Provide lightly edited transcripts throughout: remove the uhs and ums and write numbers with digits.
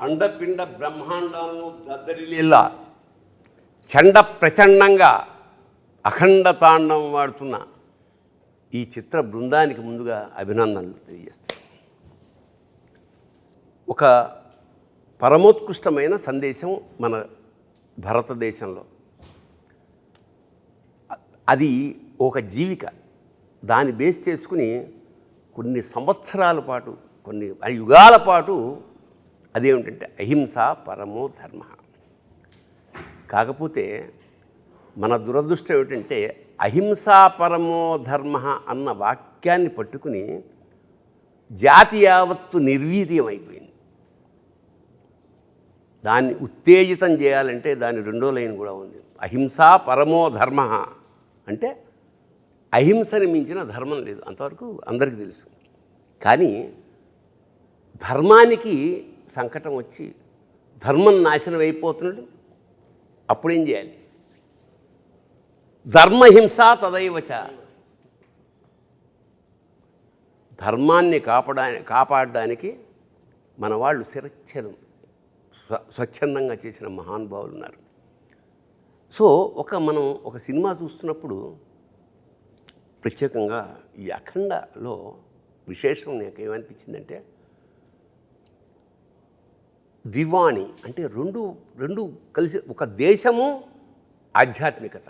అండపిండ బ్రహ్మాండాలను దద్దరిల్లేలా చండ ప్రచండంగా అఖండ తాండవం వాడుతున్న ఈ చిత్ర బృందానికి ముందుగా అభినందనలు తెలియజేస్తాను. ఒక పరమోత్కృష్టమైన సందేశం మన భారతదేశంలో, అది ఒక జీవిక. దాన్ని బేస్ చేసుకుని కొన్ని సంవత్సరాల పాటు, కొన్ని యుగాల పాటు అదేమిటంటే అహింస పరమో ధర్మ. కాకపోతే మన దురదృష్టం ఏమిటంటే అహింసా పరమో ధర్మ అన్న వాక్యాన్ని పట్టుకుని జాతి యావత్తు నిర్వీర్యం అయిపోయింది. దాన్ని ఉత్తేజితం చేయాలంటే దాని రెండో లైన్ కూడా ఉంది. అహింసా పరమో ధర్మ అంటే అహింసని మించిన ధర్మం లేదు, అంతవరకు అందరికీ తెలుసు. కానీ ధర్మానికి సంకటం వచ్చి ధర్మం నాశనం అయిపోతున్నాడు. అప్పుడేం చేయాలి? ధర్మహింస తదైవచ. ధర్మాన్ని కాపాడడానికి మన వాళ్ళు శిరచ్ఛేదం స్వచ్ఛందంగా చేసిన మహానుభావులు ఉన్నారు. సో మనం ఒక సినిమా చూస్తున్నప్పుడు ప్రత్యేకంగా ఈ అఖండలో విశేషం నాకు ఏమనిపించిందంటే, దివాణి అంటే రెండు కలిసి, ఒక దేశము ఆధ్యాత్మికత,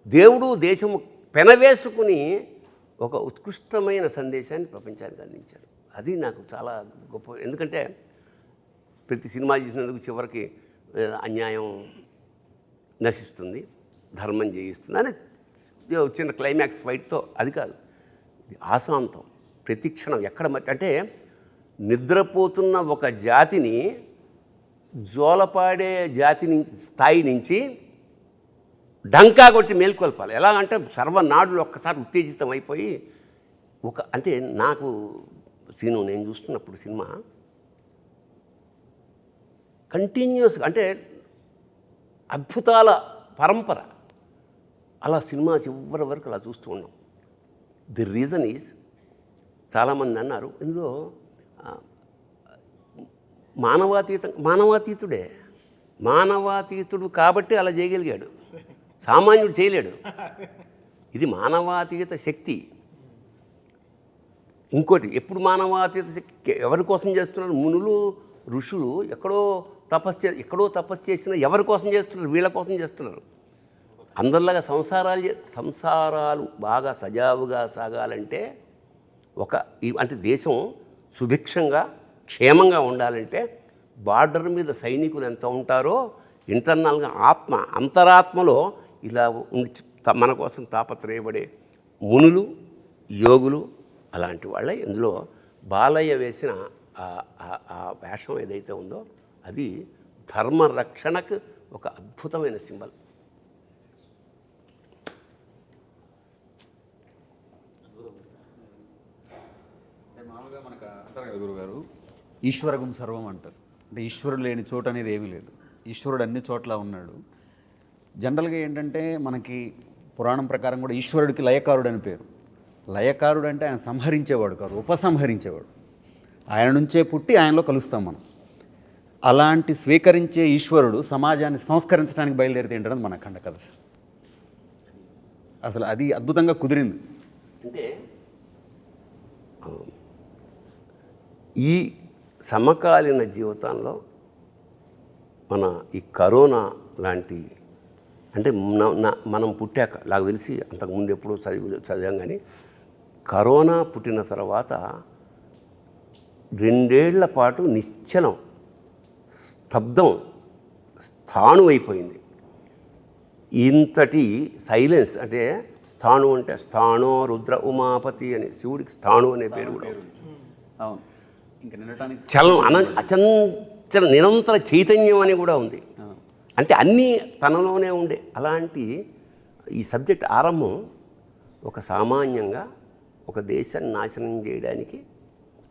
దేవుడు దేశము పెనవేసుకుని ఒక ఉత్కృష్టమైన సందేశాన్ని ప్రపంచానికి అందించారు. అది నాకు చాలా గొప్ప. ఎందుకంటే ప్రతి సినిమా చేసినందుకు చివరికి అన్యాయం నశిస్తుంది, ధర్మం జయిస్తుంది అని చిన్న క్లైమాక్స్ ఫైట్తో, అది కాదు, ఆశాంతం ప్రతి క్షణం ఎక్కడ అంటే నిద్రపోతున్న ఒక జాతిని జోలపాడే జాతి స్థాయి నుంచి డంకా కొట్టి మేల్కొల్పాలి. ఎలాగంటే సర్వనాడులు ఒక్కసారి ఉత్తేజితం అయిపోయి అంటే నాకు నేను చూస్తున్నప్పుడు సినిమా కంటిన్యూస్గా, అంటే అద్భుతాల పరంపర, అలా సినిమా చివరి వరకు అలా చూస్తూ ఉన్నాం. ది రీజన్ ఈజ్, చాలామంది అన్నారు ఇందులో మానవాతీతుడే, మానవాతీతుడు కాబట్టి అలా చేయగలిగాడు, సామాన్యుడు చేయలేడు. ఇది మానవాతీత శక్తి. ఇంకోటి, ఎప్పుడు మానవాతీత శక్తి ఎవరి కోసం చేస్తున్నారు? మునులు ఋషులు ఎక్కడో తపస్సు చేసిన ఎవరి కోసం చేస్తున్నారు? వీళ్ళ కోసం చేస్తున్నారు. అందరిలాగా సంసారాలు బాగా సజావుగా సాగాలంటే, అంటే దేశం సుభిక్షంగా క్షేమంగా ఉండాలంటే బార్డర్ మీద సైనికులు ఎంత ఉంటారో ఇంటర్నల్గా అంతరాత్మలో ఇలా మన కోసం తాపత్రయపడే మునులు యోగులు అలాంటి వాళ్ళే. ఇందులో బాలయ్య వేసిన ఆ వేషం ఏదైతే ఉందో అది ధర్మరక్షణకు ఒక అద్భుతమైన సింబల్. మామూలుగా మనకు అంటారు కదా గురుగారు, ఈశ్వరగం సర్వం అంటారు. అంటే ఈశ్వరుడు లేని చోటు అనేది ఏమీ లేదు, ఈశ్వరుడు అన్ని చోట్ల ఉన్నాడు. జనరల్గా ఏంటంటే మనకి పురాణం ప్రకారం కూడా ఈశ్వరుడికి లయకారుడు అని పేరు. లయకారుడు అంటే ఆయన సంహరించేవాడు కాదు, ఉపసంహరించేవాడు. ఆయన నుంచే పుట్టి ఆయనలో కలుస్తాం మనం. అలాంటి స్వీకరించే ఈశ్వరుడు సమాజాన్ని సంస్కరించడానికి బయలుదేరితే ఏంటన్నది మన అఖండ కథ. అసలు అది అద్భుతంగా కుదిరింది. అంటే ఈ సమకాలీన జీవితంలో మన ఈ కరోనా లాంటి, అంటే మనం పుట్టాక నాకు తెలిసి అంతకుముందు ఎప్పుడూ చదివాం, కానీ కరోనా పుట్టిన తర్వాత 2 ఏళ్ల పాటు నిశ్చలం, స్తబ్దం, స్థాణువైపోయింది. ఇంతటి సైలెన్స్, అంటే స్థాణు అంటే స్థాణో రుద్ర ఉమాపతి అని, శివుడికి స్థాణు అనే పేరు కూడా ఉంది. అవును, ఇంకా చలం అచంచల నిరంతర చైతన్యం అని కూడా ఉంది. అంటే అన్నీ తనలోనే ఉండే అలాంటి ఈ సబ్జెక్ట్ ఆరంభం ఒక సామాన్యంగా ఒక దేశాన్ని నాశనం చేయడానికి.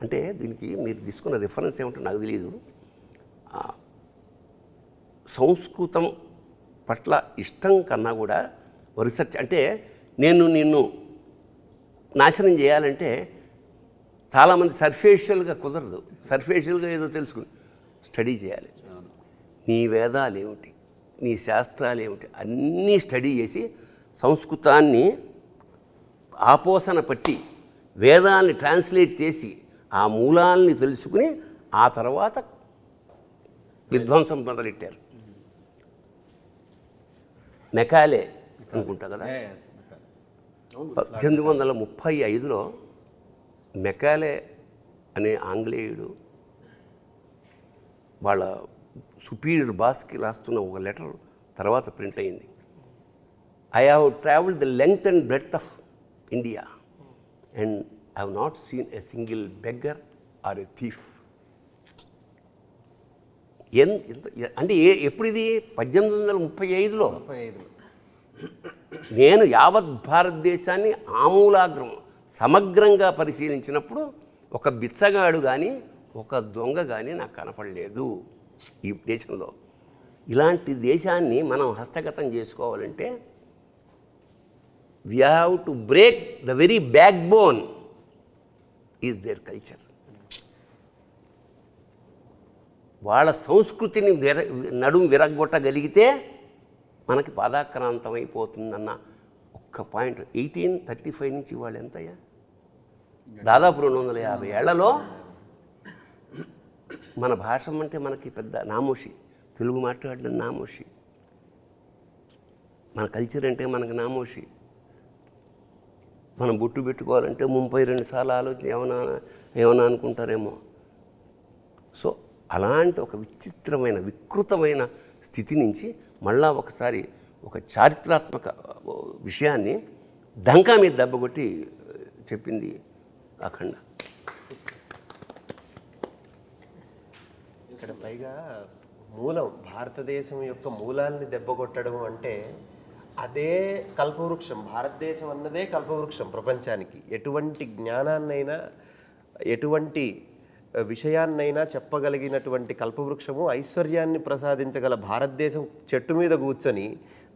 అంటే దీనికి మీరు తీసుకున్న రిఫరెన్స్ ఏమిటో నాకు తెలియదు. సంస్కృతం పట్ల ఇష్టం కన్నా కూడా రీసెర్చ్, అంటే నిన్ను నాశనం చేయాలంటే చాలామంది సర్ఫేషియల్గా కుదరదు, సర్ఫేషియల్గా ఏదో తెలుసుకుని స్టడీ చేయాలి. నీ వేదాలు ఏమిటి, నీ శాస్త్రాలు ఏమిటి అన్నీ స్టడీ చేసి సంస్కృతాన్ని ఆపోసన పట్టి వేదాల్ని ట్రాన్స్లేట్ చేసి ఆ మూలాల్ని తెలుసుకుని ఆ తర్వాత విధ్వంసం మొదలెట్టారు. మెకాలే అనుకుంటా కదా, 1835లో మెకాలే అనే ఆంగ్లేయుడు వాళ్ళ సుపీరియర్ బాస్కి రాస్తున్న ఒక లెటర్ తర్వాత ప్రింట్ అయింది. I have travelled the length and breadth of India and I have not seen a single beggar or a thief. అంటే ఎప్పుడు ఇది 1835లో నేను యావత్ భారతదేశాన్ని ఆమూలాగ్రం సమగ్రంగా పరిశీలించినప్పుడు ఒక బిచ్చగాడు కానీ ఒక దొంగ కానీ నాకు కనపడలేదు ఈ దేశంలో. ఇలాంటి దేశాన్ని మనం హస్తగతం చేసుకోవాలంటే we have to break the very back bone is their culture. వాళ్ళ సంస్కృతిని నడుము విరగొట్టగలిగితే మనకి పాదాక్రాంతమైపోతుందన్న ఒక్క పాయింట్. 1835 నుంచి వాళ్ళు ఎంతయ్యా, దాదాపు 250 ఏళ్లలో మన భాష అంటే మనకి పెద్ద నామోషి, తెలుగు మాట్లాడడం నామోషి, మన కల్చర్ అంటే మనకి నామోషి. మనం బొట్టు పెట్టుకోవాలంటే 32 సార్లు ఆలోచన ఏమన్నా అనుకుంటారేమో. సో అలాంటి ఒక విచిత్రమైన వికృతమైన స్థితి నుంచి మళ్ళా ఒకసారి ఒక చారిత్రాత్మక విషయాన్ని డంకా మీద దెబ్బకొట్టి చెప్పింది అఖండ. ఇక్కడ పైగా మూలం భారతదేశం యొక్క మూలాల్ని దెబ్బకొట్టడం అంటే అదే కల్పవృక్షం. భారతదేశం అన్నదే కల్పవృక్షం ప్రపంచానికి. ఎటువంటి జ్ఞానాన్నైనా ఎటువంటి విషయాన్నైనా చెప్పగలిగినటువంటి కల్పవృక్షము, ఐశ్వర్యాన్ని ప్రసాదించగల భారతదేశం చెట్టు మీద కూర్చొని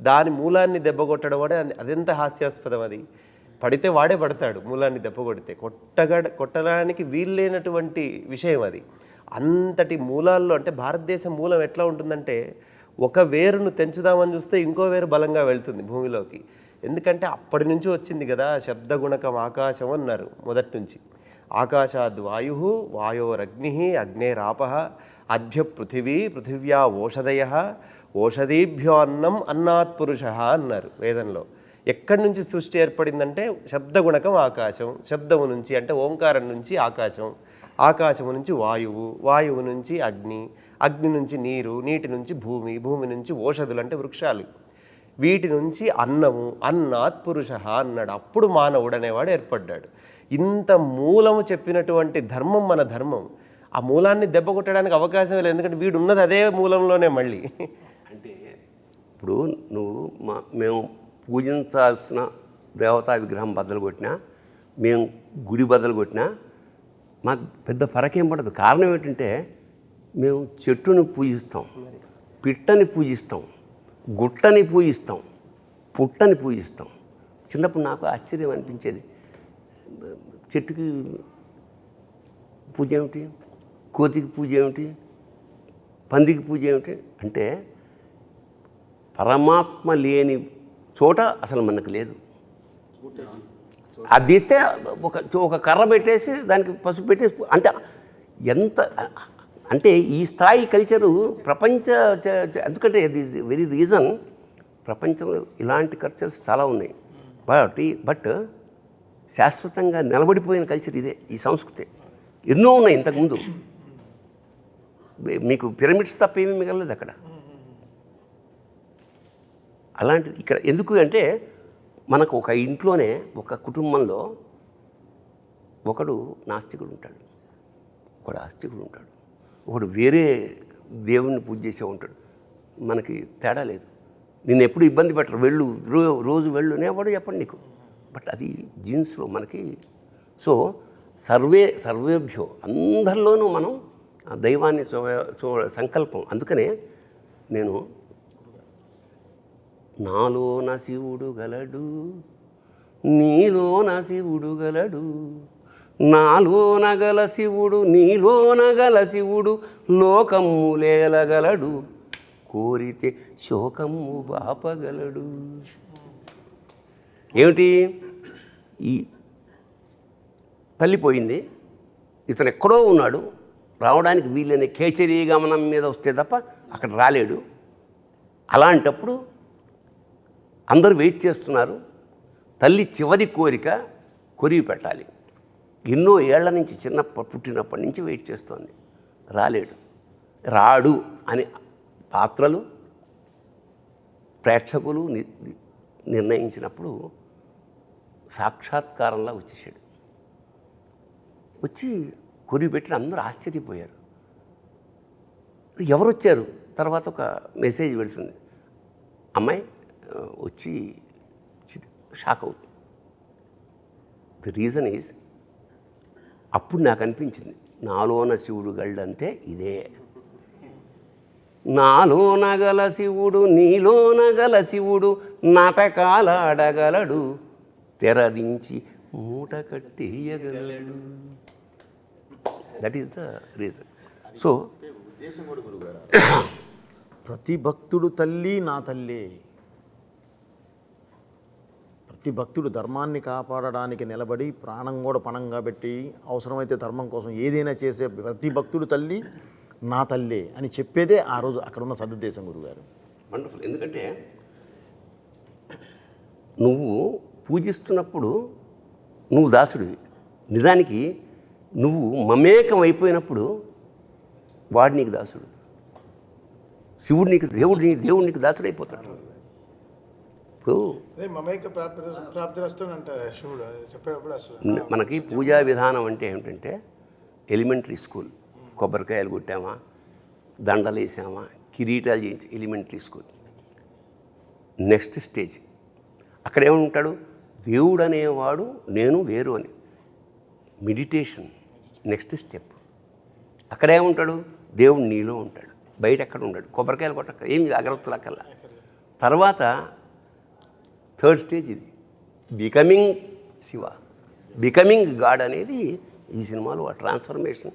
దాని మూలాన్ని దెబ్బకొట్టడం అంటే అదెంత హాస్యాస్పదం. అది పడితే వాడే పడతాడు, మూలాన్ని దెబ్బకొడితే కొట్టడానికి వీల్లేనటువంటి విషయం అది. అంతటి మూలాల్లో అంటే భారతదేశం మూలం ఎట్లా ఉంటుందంటే ఒక వేరును తెంచుదామని చూస్తే ఇంకో వేరు బలంగా వెళ్తుంది భూమిలోకి. ఎందుకంటే అప్పటి నుంచి వచ్చింది కదా శబ్దగుణకం ఆకాశం అన్నారు మొదటి నుంచి. ఆకాశాద్ వాయు, వాయోరగ్ని, అగ్నేరాప, అద్భ్య పృథివీ, పృథివ్యా ఓషధయ, ఓషధీభ్యో అన్నం, అన్నాత్ పురుష అన్నారు వేదంలో. ఎక్కడి నుంచి సృష్టి ఏర్పడిందంటే శబ్దగుణకం ఆకాశం, శబ్దము నుంచి అంటే ఓంకారం నుంచి ఆకాశం, ఆకాశము నుంచి వాయువు, వాయువు నుంచి అగ్ని, అగ్ని నుంచి నీరు, నీటి నుంచి భూమి, భూమి నుంచి ఓషధులు అంటే వృక్షాలు, వీటి నుంచి అన్నము, అన్నాత్ పురుష అన్నాడు. అప్పుడు మానవుడు అనేవాడు ఏర్పడ్డాడు. ఇంత మూలము చెప్పినటువంటి ధర్మం మన ధర్మం. ఆ మూలాన్ని దెబ్బ కొట్టడానికి అవకాశం లేదు, ఎందుకంటే వీడు ఉన్నది అదే మూలంలోనే. మళ్ళీ అంటే ఇప్పుడు నువ్వు మేము పూజించాల్సిన దేవతా విగ్రహం బద్దలు కొట్టినా, మేము గుడి బద్దలు కొట్టినా మాకు పెద్ద ఫరకేం పడదు. కారణం ఏంటంటే మేము చెట్టుని పూజిస్తాం, పిట్టని పూజిస్తాం, గుట్టని పూజిస్తాం, పుట్టని పూజిస్తాం. చిన్నప్పుడు నాకు ఆశ్చర్యం అనిపించేది, చెట్టుకి పూజ ఏమిటి, కోతికి పూజ ఏమిటి, పందికి పూజ ఏమిటి అంటే పరమాత్మ లేని చోట అసలు మనకు లేదు. అది తీస్తే ఒక కర్ర పెట్టేసి దానికి పసుపు పెట్టేసి అంటే ఎంత అంటే ఈ స్థాయి కల్చరు ప్రపంచ ఎందుకంటే ఇది వెరీ రీజన్ ప్రపంచంలో ఇలాంటి కల్చర్స్ చాలా ఉన్నాయి. బట్ శాశ్వతంగా నిలబడిపోయిన కల్చర్ ఇదే, ఈ సంస్కృతి. ఎన్నో ఉన్నాయి ఇంతకుముందు, మీకు పిరమిడ్స్ తప్ప ఏమీ మిగలలేదు అక్కడ. అలాంటిది ఇక్కడ ఎందుకు అంటే మనకు ఒక ఇంట్లోనే ఒక కుటుంబంలో ఒకడు నాస్తికుడు ఉంటాడు, ఒకడు ఆస్తికుడు ఉంటాడు, ఒకడు వేరే దేవుణ్ణి పూజ చేసే ఉంటాడు. మనకి తేడా లేదు. నిన్ను ఎప్పుడు ఇబ్బంది పెట్టరు, వెళ్ళు రోజు వెళ్ళు అనేవాడు చెప్పండి నీకు. బట్ అది జీన్స్లో మనకి. సో సర్వేభ్యో అందరిలోనూ మనం ఆ దైవాన్ని సంకల్పం. అందుకనే నేను నాలోన శివుడు గలడు, నీలోన శివుడు గలడు, నాలోన గల శివుడు నీలోన గల శివుడు లోకమ్ము లేలగలడు కోరితే శోకమ్ము బాపగలడు. ఏమిటి? ఈ తల్లిపోయింది, ఇతను ఎక్కడో ఉన్నాడు, రావడానికి వీళ్ళని కేచరీ గమనం మీద వస్తే తప్ప అక్కడ రాలేడు. అలాంటప్పుడు అందరూ వెయిట్ చేస్తున్నారు. తల్లి చివరి కోరిక కొరివి పెట్టాలి. ఎన్నో ఏళ్ల నుంచి పుట్టినప్పటి నుంచి వెయిట్ చేస్తోంది, రాలేడు. రాడు అని పాత్రలు ప్రేక్షకులు నిర్ణయించినప్పుడు సాక్షాత్కారంలా వచ్చేసాడు. వచ్చి కొరివి పెట్టి అందరూ ఆశ్చర్యపోయారు. ఎవరు వచ్చారు? తర్వాత ఒక మెసేజ్ పెడుతుంది, అమ్మాయి వచ్చి షాక్ అవుతుంది. ది రీజన్ ఈజ్, అప్పుడు నాకు అనిపించింది నాలోన శివుడు గళ్ళంటే ఇదే. నాలోన గల శివుడు నీలోన గల శివుడు నాటకాలాడగలడు తెరదించి మూట కట్టేయగలడు. That is the reason. So ఉద్దేశం కూడా గురుగారు, ప్రతి భక్తుడు తల్లి నా తల్లే. ప్రతి భక్తుడు ధర్మాన్ని కాపాడడానికి నిలబడి ప్రాణం కూడా పణంగా పెట్టి అవసరమైతే ధర్మం కోసం ఏదైనా చేసే ప్రతి భక్తుడు తల్లి నా తల్లే అని చెప్పేదే ఆ రోజు అక్కడ ఉన్న సదుద్దేశం గురుగారు. వండర్ఫుల్. ఎందుకంటే నువ్వు పూజిస్తున్నప్పుడు నువ్వు దాసుడివి, నిజానికి నువ్వు మమేకం అయిపోయినప్పుడు వాడు నీకు దాసుడు. శివుడు నీకు దేవుడు నీకు దాసుడు అయిపోతాడు. ఇప్పుడు మనకి పూజా విధానం అంటే ఏమిటంటే, ఎలిమెంటరీ స్కూల్, కొబ్బరికాయలు కొట్టామా, దండలు వేసామా, కిరీటాలు చేయించి ఎలిమెంటరీ స్కూల్. నెక్స్ట్ స్టేజ్ అక్కడ ఏమంటాడు, దేవుడు అనేవాడు నేను వేరు అని. Meditation next step. అక్కడేముంటాడు, దేవుడు నీలో ఉంటాడు, బయట ఎక్కడ ఉంటాడు, కొబ్బరికాయలు కొట్టక ఏమి అగరత్తులు అక్కల్లా. తర్వాత థర్డ్ స్టేజ్ ఇది, బికమింగ్ శివ, బికమింగ్ గాడ్ అనేది ఈ సినిమాలో ఆ ట్రాన్స్ఫర్మేషన్.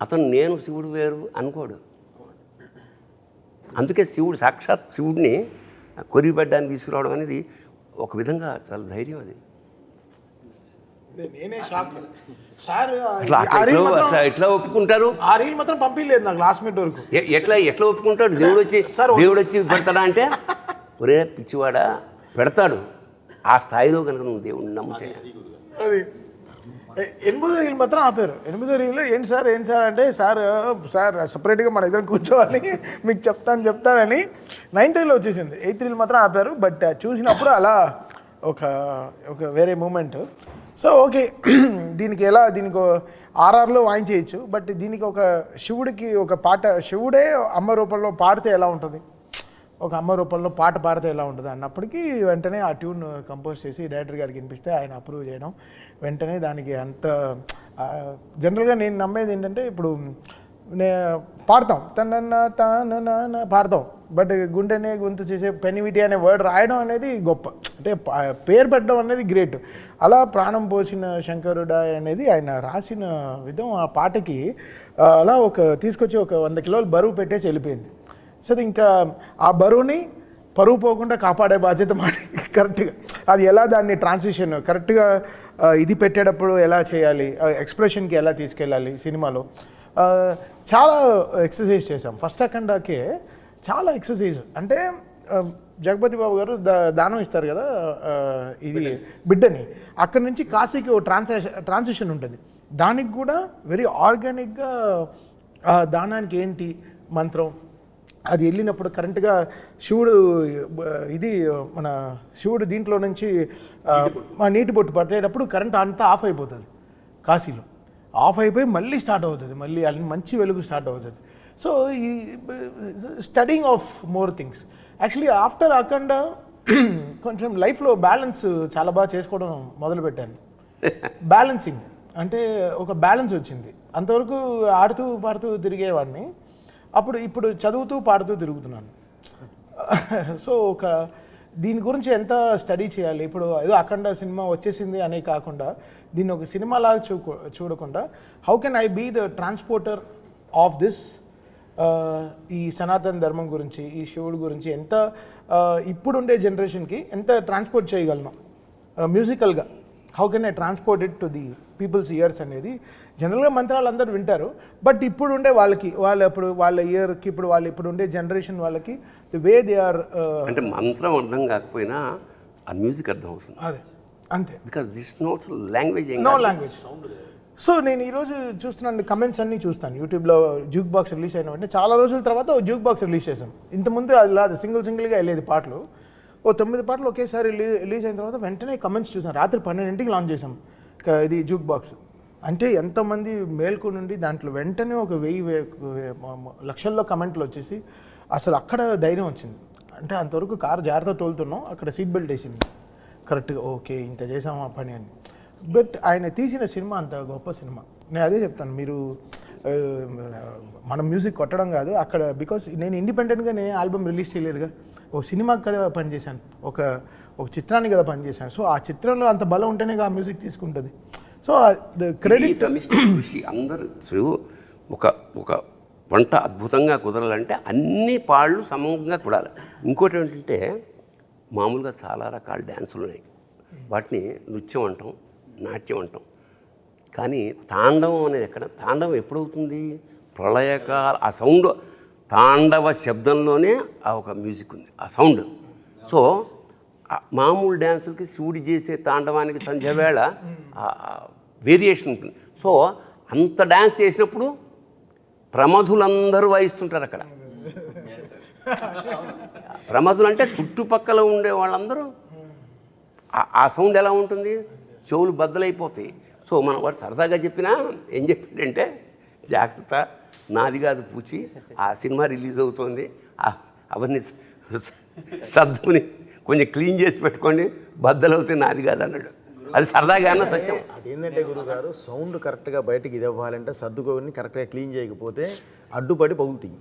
అతను నేను శివుడు వేరు అనుకోడు. అందుకే శివుడు సాక్షాత్ శివుడిని కొరిబడ్డానికి తీసుకురావడం అనేది ఒక విధంగా చాలా ధైర్యం. అది నేనే షాక్ సార్. ఎట్లా ఒప్పుకుంటారు? ఆ రీల్ మాత్రం పంపించలేదు నాకు లాస్ట్ మినిట్ వరకు. ఎట్లా ఒప్పుకుంటాడు? దేవుడు వచ్చి పెడతాడా అంటే, ఒరే పిచ్చివాడా పెడతాడు. ఆ స్థాయిలో కనుక నువ్వు దేవుడిని నమ్మితే. అది 8వ రీల్ మాత్రం ఆపారు. 8వ రీల్ ఏంటి సార్ అంటే, సార్ సపరేట్గా మన ఇద్దరు కూర్చోవాలి మీకు చెప్తానని 9th రీల్ వచ్చేసింది. 8th రీల్ మాత్రం ఆపారు. బట్ చూసినప్పుడు అలా ఒక వేరే మూమెంట్. సో ఓకే, దీనికి ఆర్ఆర్లో వాయించేయచ్చు. బట్ దీనికి ఒక శివుడికి ఒక పాట, శివుడే అమ్మ రూపంలో పాడితే ఎలా ఉంటుంది, ఒక అమ్మ రూపంలో పాట పాడితే ఎలా ఉంటుంది అన్నప్పటికీ వెంటనే ఆ ట్యూన్ కంపోజ్ చేసి డైరెక్టర్ గారికి వినిపిస్తే ఆయన అప్రూవ్ చేయడం, వెంటనే దానికి అంత జనరల్గా నేను నమ్మేది ఏంటంటే, ఇప్పుడు పాడతాం తన పాడతాం, బట్ గుండెనే గొంతు చేసే పెనివిటి అనే వర్డ్ రాయడం అనేది గొప్ప, అంటే పేరు పెట్టడం అనేది గ్రేట్. అలా ప్రాణం పోసిన శంకరుడా అనేది ఆయన రాసిన విధం ఆ పాటకి అలా తీసుకొచ్చి ఒక 100 కిలోలు బరువు పెట్టేసి వెళ్ళిపోయింది. సో ఇంకా ఆ బరువుని పరువు పోకుండా కాపాడే బాధ్యత మాది. కరెక్ట్గా అది ఎలా దాన్ని ట్రాన్సిషన్ కరెక్ట్గా ఇది పెట్టేటప్పుడు ఎలా చేయాలి, ఎక్స్ప్రెషన్కి ఎలా తీసుకెళ్ళాలి సినిమాలో చాలా ఎక్సర్సైజ్ చేసాం. ఫస్ట్ అఖండాకే చాలా ఎక్సర్సైజ్. అంటే జగపతి బాబు గారు దానం ఇస్తారు కదా, ఇది బిడ్డని, అక్కడి నుంచి కాశీకి ఓ ట్రాన్సిషన్ ఉంటుంది. దానికి కూడా వెరీ ఆర్గానిక్గా దానానికి ఏంటి మంత్రం, అది వెళ్ళినప్పుడు కరెంట్గా శివుడు మన శివుడు దీంట్లో నుంచి నీటి బొట్టు పట్టేటప్పుడు కరెంట్ అంతా ఆఫ్ అయిపోతుంది. కాశీలో ఆఫ్ అయిపోయి మళ్ళీ స్టార్ట్ అవుతుంది, మళ్ళీ మంచి వెలుగు స్టార్ట్ అవుతుంది. సో ఈ studying of more things. Actually after Akhanda కొంచెం లైఫ్లో బ్యాలెన్స్ చాలా బాగా చేసుకోవడం మొదలుపెట్టాను. బ్యాలెన్సింగ్ అంటే ఒక బ్యాలెన్స్ వచ్చింది. అంతవరకు ఆడుతూ పాడుతూ తిరిగేవాడిని, ఇప్పుడు చదువుతూ పాడుతూ తిరుగుతున్నాను. సో దీని గురించి ఎంత స్టడీ చేయాలి, ఇప్పుడు ఏదో అఖండ సినిమా వచ్చేసింది అనే కాకుండా దీన్ని ఒక సినిమా లాగా చూడకుండా how can I be the transporter of this, ఈ సనాతన ధర్మం గురించి, ఈ శివుడు గురించి ఎంత ఇప్పుడుండే జనరేషన్కి ఎంత ట్రాన్స్పోర్ట్ చేయగలను మ్యూజికల్గా, how can I transport it to the people's ears అనేది. జనరల్గా మంత్రాలు అందరూ వింటారు, బట్ ఇప్పుడు ఉండే వాళ్ళకి వాళ్ళ ఇయర్కి ఇప్పుడు ఉండే జనరేషన్ వాళ్ళకి ది వే దే ఆర్, అంటే మంత్రం అర్థం కాకపోయినా ఆ మ్యూజిక్ అర్థం అవుతుంది. అదే అంతే, because this not language no language. So నేను ఈరోజు చూస్తున్నాను కమెంట్స్ అన్నీ చూస్తాను యూట్యూబ్లో. జ్యూక్ బాక్స్ రిలీజ్ అయిన వెంటనే చాలా రోజుల తర్వాత జ్యూక్ బాక్స్ రిలీజ్ చేశాం. ఇంతకుముందు అది లేదు, సింగిల్గా వెళ్ళేది పాటలు. 9 పాటలు ఒకేసారి రిలీజ్ అయిన తర్వాత వెంటనే కమెంట్స్ చూసాం. రాత్రి 12ంటికి లాంచ్ చేసాం ఇది జ్యూక్ బాక్స్. అంటే ఎంతమంది మేల్కు నుండి దాంట్లో వెంటనే ఒక 1000 లక్షల్లో కమెంట్లు వచ్చేసి అసలు అక్కడ ధైర్యం వచ్చింది. అంటే అంతవరకు కారు జాగ్రత్త తోలుతున్నాం, అక్కడ సీట్ బెల్ట్ వేసింది కరెక్ట్గా, ఓకే ఇంత చేసాము ఆ పని అని. బట్ ఆయన తీసిన సినిమా అంత గొప్ప సినిమా. నేను అదే చెప్తాను, మీరు మనం మ్యూజిక్ కొట్టడం కాదు అక్కడ, బికాస్ నేను ఇండిపెండెంట్గా నేను ఆల్బమ్ రిలీజ్ చేయలేదుగా, ఒక సినిమాకి కదా పనిచేశాను, ఒక చిత్రానికి కదా పనిచేశాను. సో ఆ చిత్రంలో అంత బలం ఉంటేనే ఆ మ్యూజిక్ తీసుకుంటుంది. సో ద క్రెడిట్ కృషి అందరూ ఒక వంట అద్భుతంగా కుదరాలంటే అన్ని పాళ్ళు సమంగా కుడాలి. ఇంకోటి ఏంటంటే మామూలుగా చాలా రకాల డ్యాన్సులు ఉన్నాయి, వాటిని నృత్యం అంటాం, నాట్యం అంటాం. కానీ తాండవం అనేది ఎక్కడ? తాండవం ఎప్పుడవుతుంది? ప్రళయకాల ఆ సౌండ్, తాండవ శబ్దంలోనే ఆ ఒక మ్యూజిక్ ఉంది, ఆ సౌండ్. సో మామూలు డ్యాన్సులకి శివుడి చేసే తాండవానికి సంధ్యవేళ వేరియేషన్ ఉంటుంది. సో అంత డ్యాన్స్ చేసినప్పుడు ప్రమధులందరూ వాయిస్తుంటారు అక్కడ. ప్రమధులు అంటే చుట్టుపక్కల ఉండే వాళ్ళందరూ ఆ సౌండ్ ఎలా ఉంటుంది? చెవులు బద్దలైపోతాయి. సో మనం వాడు సరదాగా చెప్పినా ఏం చెప్పిండంటే, జాగ్రత్త నాది కాదు పూచి, ఆ సినిమా రిలీజ్ అవుతుంది, అవన్నీ సద్దుని కొంచెం క్లీన్ చేసి పెట్టుకోండి, బద్దలవుతాయి, నాది కాదు అన్నాడు. అది సరదాగా అన్న సత్యం. అదేంటంటే గురుగారు, సౌండ్ కరెక్ట్గా బయటికి ఇది అవ్వాలంటే సర్దుకోని కరెక్ట్గా క్లీన్ చేయకపోతే అడ్డుపడి పగులుతాయి.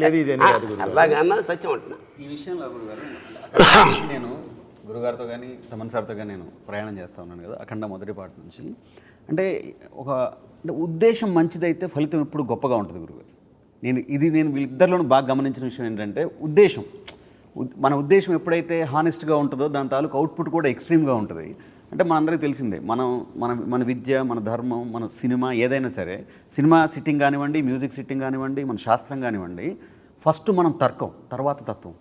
లేదు ఇది సరదాగా అన్న సత్యం అంటున్నా. ఈ విషయంలో గురుగారు నేను గురుగారితో కానీ తమన్ సార్తో కానీ నేను ప్రయాణం చేస్తూ ఉన్నాను కదా అఖండ మొదటి పాట నుంచి. అంటే అంటే ఉద్దేశం మంచిదైతే ఫలితం ఎప్పుడు గొప్పగా ఉంటుంది గురుగారు. నేను వీళ్ళిద్దరిలోనూ బాగా గమనించిన విషయం ఏంటంటే ఉద్దేశం. మన ఉద్దేశం ఎప్పుడైతే హానెస్ట్గా ఉంటుందో దాని తాలూకు అవుట్పుట్ కూడా ఎక్స్ట్రీమ్గా ఉంటుంది. అంటే మనందరికీ తెలిసిందే, మన విద్య, మన ధర్మం, మన సినిమా ఏదైనా సరే, సినిమా సిట్టింగ్ కానివ్వండి, మ్యూజిక్ సిట్టింగ్ కానివ్వండి, మన శాస్త్రం కానివ్వండి, ఫస్ట్ మనం తర్కం, తర్వాత తత్వం.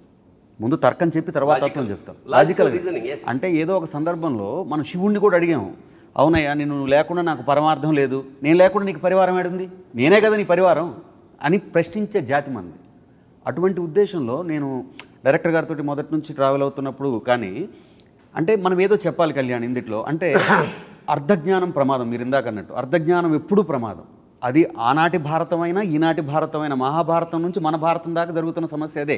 ముందు తర్కం చెప్పి తర్వాత తత్వం చెప్తాం, లాజికల్. అంటే ఏదో ఒక సందర్భంలో మనం శివుణ్ణి కూడా అడిగాము, అవునయ్యా నువ్వు లేకుండా నాకు పరమార్థం లేదు, నేను లేకుండా నీకు పరివారం ఏడుంది, నేనే కదా నీ పరివారం అని ప్రశ్నించే జాతి మంది. అటువంటి ఉద్దేశంలో నేను డైరెక్టర్ గారితో మొదటి నుంచి ట్రావెల్ అవుతున్నప్పుడు కానీ అంటే మనం ఏదో చెప్పాలి కళ్యాణ్ ఇందులో. అంటే అర్ధజ్ఞానం ప్రమాదం, మీరు ఇందాక అన్నట్టు అర్ధజ్ఞానం ఎప్పుడూ ప్రమాదం. అది ఆనాటి భారతమైనా ఈనాటి భారతమైన, మహాభారతం నుంచి మన భారతం దాకా జరుగుతున్న సమస్య అదే.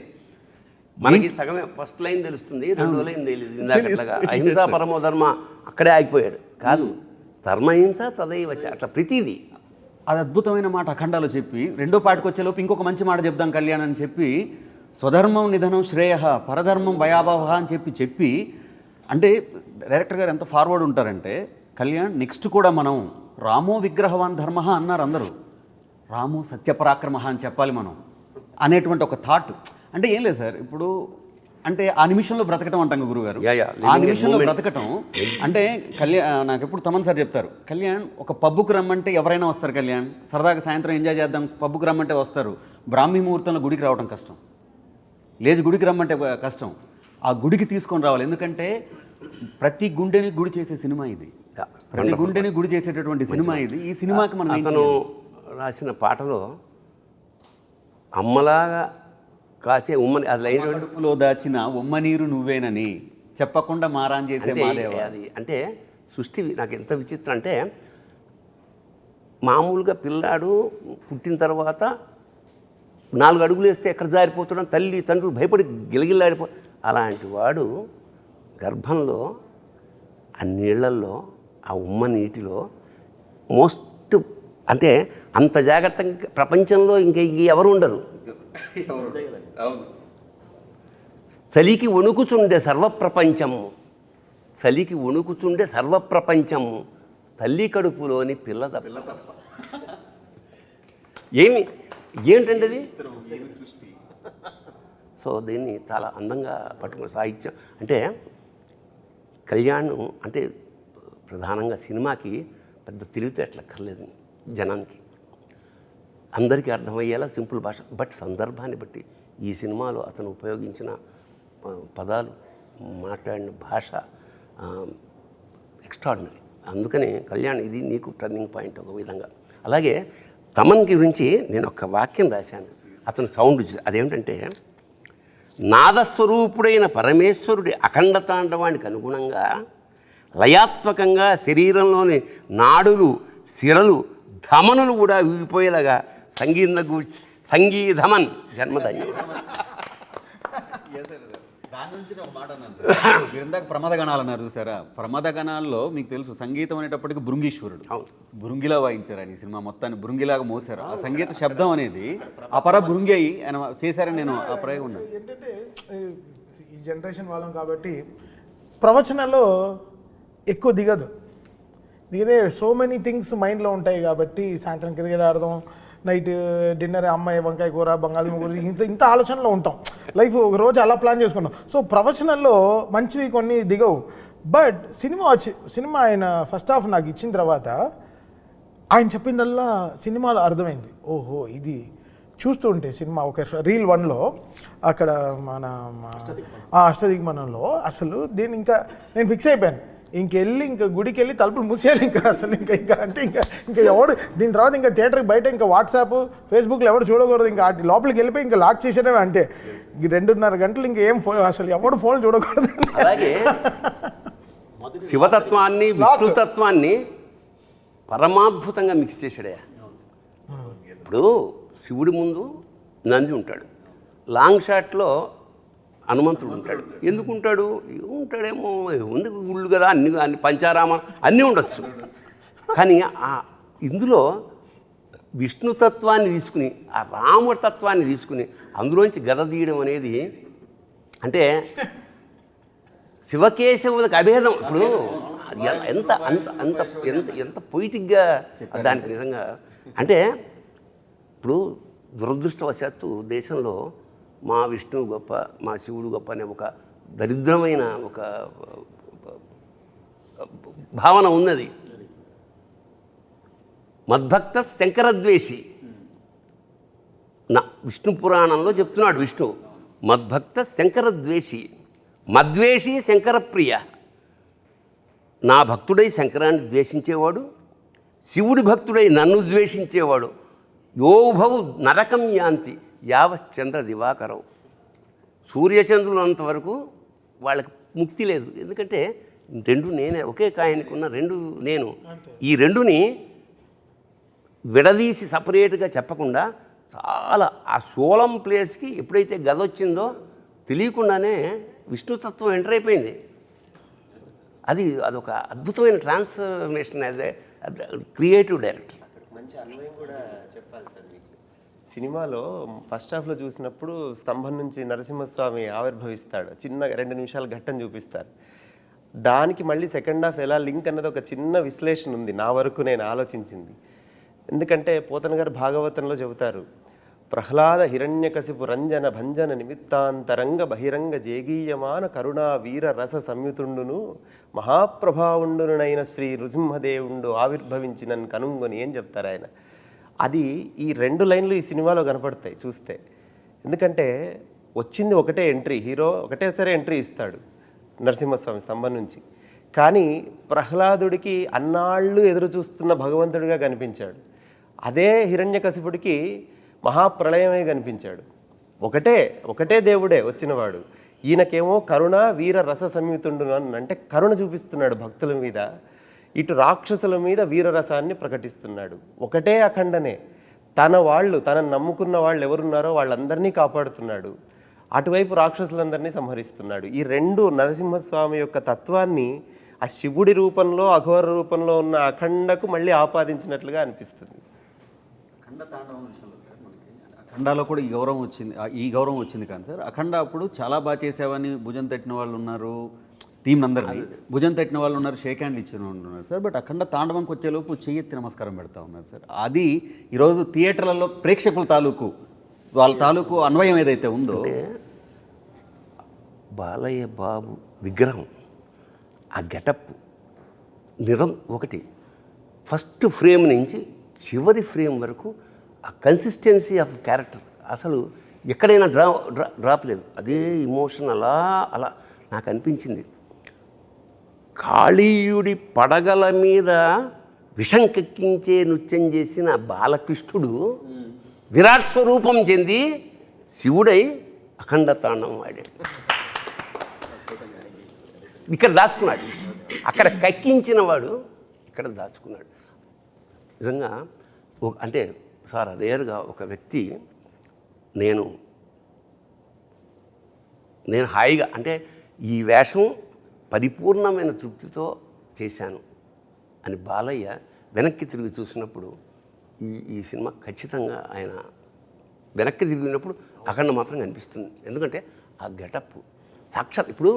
మనకి సగమే ఫస్ట్ లైన్ తెలుస్తుంది, రెండో లైన్ తెలియదు. ఇందాకట్లాగా అహింసా పరమో ధర్మ అక్కడే ఆగిపోయాడు. కాదు, ధర్మహింస తదైవ అట్లా ప్రతిదీ. అది అద్భుతమైన మాట అఖండాలో చెప్పి రెండో పాటకు వచ్చేలోపు ఇంకొక మంచి మాట చెప్దాం కళ్యాణ్ అని చెప్పి, స్వధర్మం నిధనం శ్రేయ పరధర్మం భయాభవ అని చెప్పి అంటే డైరెక్టర్ గారు ఎంత ఫార్వర్డ్ ఉంటారంటే, కళ్యాణ్ నెక్స్ట్ కూడా మనం రామో విగ్రహవాన్ ధర్మ అన్నారు అందరూ, రామో సత్యపరాక్రమ అని చెప్పాలి మనం అనేటువంటి ఒక థాట్. అంటే ఏం లేదు సార్, ఇప్పుడు అంటే ఆ నిమిషంలో బ్రతకటం అంటాం గురుగారు. ఆ నిమిషంలో బ్రతకటం అంటే నాకు ఎప్పుడు తమన్ సార్ చెప్తారు, కళ్యాణ్ ఒక పబ్బుకు రమ్మంటే ఎవరైనా వస్తారు కళ్యాణ్, సరదాగా సాయంత్రం ఎంజాయ్ చేద్దాం పబ్బుకు రమ్మంటే వస్తారు. బ్రాహ్మీ ముహూర్తంలో గుడికి రావడం కష్టం, లేచి గుడికి రమ్మంటే కష్టం. ఆ గుడికి తీసుకొని రావాలి, ఎందుకంటే ప్రతి గుండెని గుడి చేసే సినిమా ఇది, ప్రతి గుండెని గుడి చేసేటటువంటి సినిమా ఇది. ఈ సినిమాకి మనం అతను రాసిన పాటలో అమ్మలాగా కాసే ఉమ్మని అది కడుపులో దాచిన ఉమ్మ నీరు నువ్వేనని చెప్పకుండా మారాన్ చేసే మాదేవా. అది అంటే సృష్టి నాకు ఎంత విచిత్రం అంటే, మామూలుగా పిల్లాడు పుట్టిన తర్వాత 4 అడుగులు వేస్తే ఎక్కడ జారిపోతాడని తల్లి తండ్రులు భయపడి గిలగిల్లాడిపో, అలాంటి వాడు గర్భంలో ఆ నీళ్లల్లో ఆ ఉమ్మ నీటిలో మోస్ట్ అంటే అంత జాగ్రత్తగా ప్రపంచంలో ఇంకా ఎవరు ఉండరు. చలికి వణుకుచుండే సర్వప్రపంచము, చలికి వణుకుచుండే సర్వప్రపంచము తల్లి కడుపులోని పిల్ల తప్ప. ఏంటండి అది? సో దీన్ని చాలా అందంగా పట్టుకున్న సాహిత్యం అంటే కళ్యాణ్ అంటే ప్రధానంగా సినిమాకి పెద్ద తెలివితేటలక్కర్లేదు జనానికి, అందరికీ అర్థమయ్యేలా సింపుల్ భాష. బట్ సందర్భాన్ని బట్టి ఈ సినిమాలో అతను ఉపయోగించిన పదాలు, మాట్లాడిన భాష ఎక్స్ట్రాడినరీ. అందుకని కళ్యాణ్ ఇది నీకు టర్నింగ్ పాయింట్ ఒక విధంగా. అలాగే తమన్ గురించి నేను ఒక వాక్యం రాశాను, అతను సౌండ్ అదేమిటంటే, నాదస్వరూపుడైన పరమేశ్వరుడి అఖండ తాండవానికి అనుగుణంగా లయాత్మకంగా శరీరంలోని నాడులు, సిరలు, ధమనులు కూడా ఊగిపోయేలాగా సంగీధమన్ జన్మధన్యం. దాని నుంచి ఒక మాట అన్నాను సార్. మీరు ఇందాక ప్రమాదగణాలు అన్నారు చూసారా, ప్రమాదగణాల్లో మీకు తెలుసు సంగీతం అనేటప్పటికి భృంగీశ్వరుడు. అవును, భృంగిలా వాయించారు ఆయన ఈ సినిమా మొత్తాన్ని, భృంగిలాగా మోసారు. ఆ సంగీత శబ్దం అనేది అపర భృంగి అయి ఆయన చేశారని నేను ఆ ప్రయోగం ఉన్నాను. ఏంటంటే ఈ జనరేషన్ వాళ్ళం కాబట్టి ప్రవచనాల్లో ఎక్కువ దిగదే సో మెనీ థింగ్స్ మైండ్లో ఉంటాయి కాబట్టి సాయంత్రం క్రికెట్ ఆడదాం, నైట్ డిన్నర్ అమ్మాయి వంకాయ కూర బంగాళదుంప కూర, ఇంత ఆలోచనలో ఉంటాం. లైఫ్ ఒక రోజు అలా ప్లాన్ చేసుకుంటాం. సో ప్రవచనంలో మంచివి కొన్ని దిగవు. బట్ సినిమా ఆయన ఫస్ట్ హాఫ్ నాకు ఇచ్చిన తర్వాత ఆయన చెప్పిందల్లా సినిమాలో అర్థమైంది. ఓహో, ఇది చూస్తూ ఉంటే సినిమా ఒక రీల్ 1లో అక్కడ మన అష్టదిగ్మనంలో అసలు దీన్ని ఇంకా నేను ఫిక్స్ అయిపోయాను, ఇంకా గుడికి వెళ్ళి తలుపులు మూసేయాలి ఇంకా అసలు ఇంకా అంటే ఇంకా ఎవడు దీని తర్వాత ఇంకా థియేటర్కి బయట ఇంకా వాట్సాప్ ఫేస్బుక్లో ఎవడు చూడకూడదు, ఇంకా లోపలికి వెళ్ళిపోయి ఇంకా లాక్ చేసేయడమే అంతే. 2.5 గంటలు ఇంకా ఏం అసలు ఎవడు ఫోన్ చూడకూడదు. అలాగే శివతత్వాన్ని విష్ణుతత్వాన్ని పరమాద్భుతంగా మిక్స్ చేశాడే. ఇప్పుడు శివుడి ముందు నంది ఉంటాడు, లాంగ్ షాట్లో హనుమంతుడు ఉంటాడు. ఎందుకు ఉంటాడేమో ఉంది గుళ్ళు కదా, అన్ని పంచారామ అన్నీ ఉండొచ్చు. కానీ ఇందులో విష్ణుతత్వాన్ని తీసుకుని ఆ రామతత్వాన్ని తీసుకుని అందులోంచి గద తీయడం అనేది అంటే శివకేశవులకు అభేదం. ఇప్పుడు ఎంత అంత అంత ఎంత ఎంత పొయిటిక్గా దానికి నిజంగా అంటే ఇప్పుడు దురదృష్టవశాత్తు దేశంలో మా విష్ణువు గొప్ప, మా శివుడు గొప్ప అనే ఒక దరిద్రమైన ఒక భావన ఉన్నది. మద్భక్త శంకరద్వేషి నా విష్ణు పురాణంలో చెప్తున్నాడు విష్ణువు, మద్భక్త శంకరద్వేషి, మద్వేషి శంకరప్రియ. నా భక్తుడై శంకరాన్ని ద్వేషించేవాడు, శివుడి భక్తుడై నన్ను ద్వేషించేవాడు, యోభౌ నరకం యాంతి యావశ్చంద్ర దివాకరం. సూర్యచంద్రులంతవరకు వాళ్ళకి ముక్తి లేదు. ఎందుకంటే రెండు నేనే, ఒకే కాయనికి ఉన్న రెండు నేను. ఈ రెండుని విడదీసి సపరేట్గా చెప్పకుండా చాలా ఆ సోలం ప్లేస్కి ఎప్పుడైతే గద వచ్చిందో తెలియకుండానే విష్ణుతత్వం ఎంటర్ అయిపోయింది. అదొక అద్భుతమైన transformation as a creative director. మంచి అన్వయం కూడా చెప్పాలి సార్ మీకు. సినిమాలో ఫస్ట్ హాఫ్లో చూసినప్పుడు స్తంభం నుంచి నరసింహస్వామి ఆవిర్భవిస్తాడు, చిన్న 2 నిమిషాల ఘట్టం చూపిస్తారు. దానికి మళ్ళీ సెకండ్ హాఫ్ ఎలా లింక్ అన్నది ఒక చిన్న విశ్లేషణ ఉంది నా వరకు నేను ఆలోచించింది. ఎందుకంటే పోతన గారు భాగవతంలో చెబుతారు, ప్రహ్లాద హిరణ్యకశిపు రంజన భంజన నిమిత్తాంతరంగ బహిరంగ జేగీయమాన కరుణా వీర రస సంయుతుండును మహాప్రభావుండునైన శ్రీ నృసింహదేవుండు ఆవిర్భవించినని కనుంగొని ఏం చెప్తారు ఆయన. అది ఈ 2 లైన్లు ఈ సినిమాలో కనపడతాయి చూస్తే. ఎందుకంటే వచ్చింది ఒకటే ఎంట్రీ, హీరో ఒకటేసారి ఎంట్రీ ఇస్తాడు నరసింహస్వామి స్తంభం నుంచి. కానీ ప్రహ్లాదుడికి అన్నాళ్ళు ఎదురు చూస్తున్న భగవంతుడిగా కనిపించాడు. అదే హిరణ్యకశిపుడికి మహాప్రళయమే కనిపించాడు. ఒకటే దేవుడే వచ్చినవాడు. ఈయనకేమో కరుణ వీర రస సంయుతుండు అంటే కరుణ చూపిస్తున్నాడు భక్తుల మీద, ఇటు రాక్షసుల మీద వీరరసాన్ని ప్రకటిస్తున్నాడు. ఒకటే అఖండనే, తనను నమ్ముకున్న వాళ్ళు ఎవరున్నారో వాళ్ళందరినీ కాపాడుతున్నాడు, అటువైపు రాక్షసులందరినీ సంహరిస్తున్నాడు. ఈ 2 నరసింహస్వామి యొక్క తత్వాన్ని ఆ శివుడి రూపంలో అఘోర రూపంలో ఉన్న అఖండకు మళ్ళీ ఆపాదించినట్లుగా అనిపిస్తుంది. అఖండ తాండవం విషయంలో సార్ మనకి అఖండాలో కూడా ఈ గౌరవం వచ్చింది కానీ సార్, అఖండ అప్పుడు చాలా బాగా చేసావని భుజం తట్టిన వాళ్ళు ఉన్నారు, టీం అందరినీ భుజం తట్టిన వాళ్ళు ఉన్నారు, షేక్ హ్యాండ్ ఇచ్చిన వాళ్ళు ఉన్నారు సార్. బట్ అఖండ తాండవంకి వచ్చేలోపు చెయ్యెత్తి నమస్కారం పెడతా ఉన్నారు సార్. అది ఈరోజు థియేటర్లలో ప్రేక్షకుల తాలూకు వాళ్ళ తాలూకు అన్వయం ఏదైతే ఉందో, బాలయ్య బాబు విగ్రహం, ఆ గెటప్ ఒకటి ఫస్ట్ ఫ్రేమ్ నుంచి చివరి ఫ్రేమ్ వరకు ఆ కన్సిస్టెన్సీ ఆఫ్ క్యారెక్టర్ అసలు ఎక్కడైనా డ్రాప్ లేదు. అదే ఇమోషన్ అలా అలా నాకు అనిపించింది. కాళీయుడి పడగల మీద విషం కెక్కించే నృత్యం చేసిన బాలకృష్ణుడు విరాట్ స్వరూపం చెంది శివుడై అఖండ తాండవం ఆడాడు. ఇక్కడ దాచుకున్నాడు, అక్కడ కక్కించిన వాడు ఇక్కడ దాచుకున్నాడు. నిజంగా అంటే సార్ రేరుగా ఒక వ్యక్తి నేను హాయిగా అంటే ఈ వేషం పరిపూర్ణమైన తృప్తితో చేశాను అని బాలయ్య వెనక్కి తిరిగి చూసినప్పుడు ఈ సినిమా ఖచ్చితంగా ఆయన వెనక్కి తిరిగినప్పుడు అఖండ మాత్రం కనిపిస్తుంది. ఎందుకంటే ఆ గెటప్ సాక్షాత్ ఇప్పుడు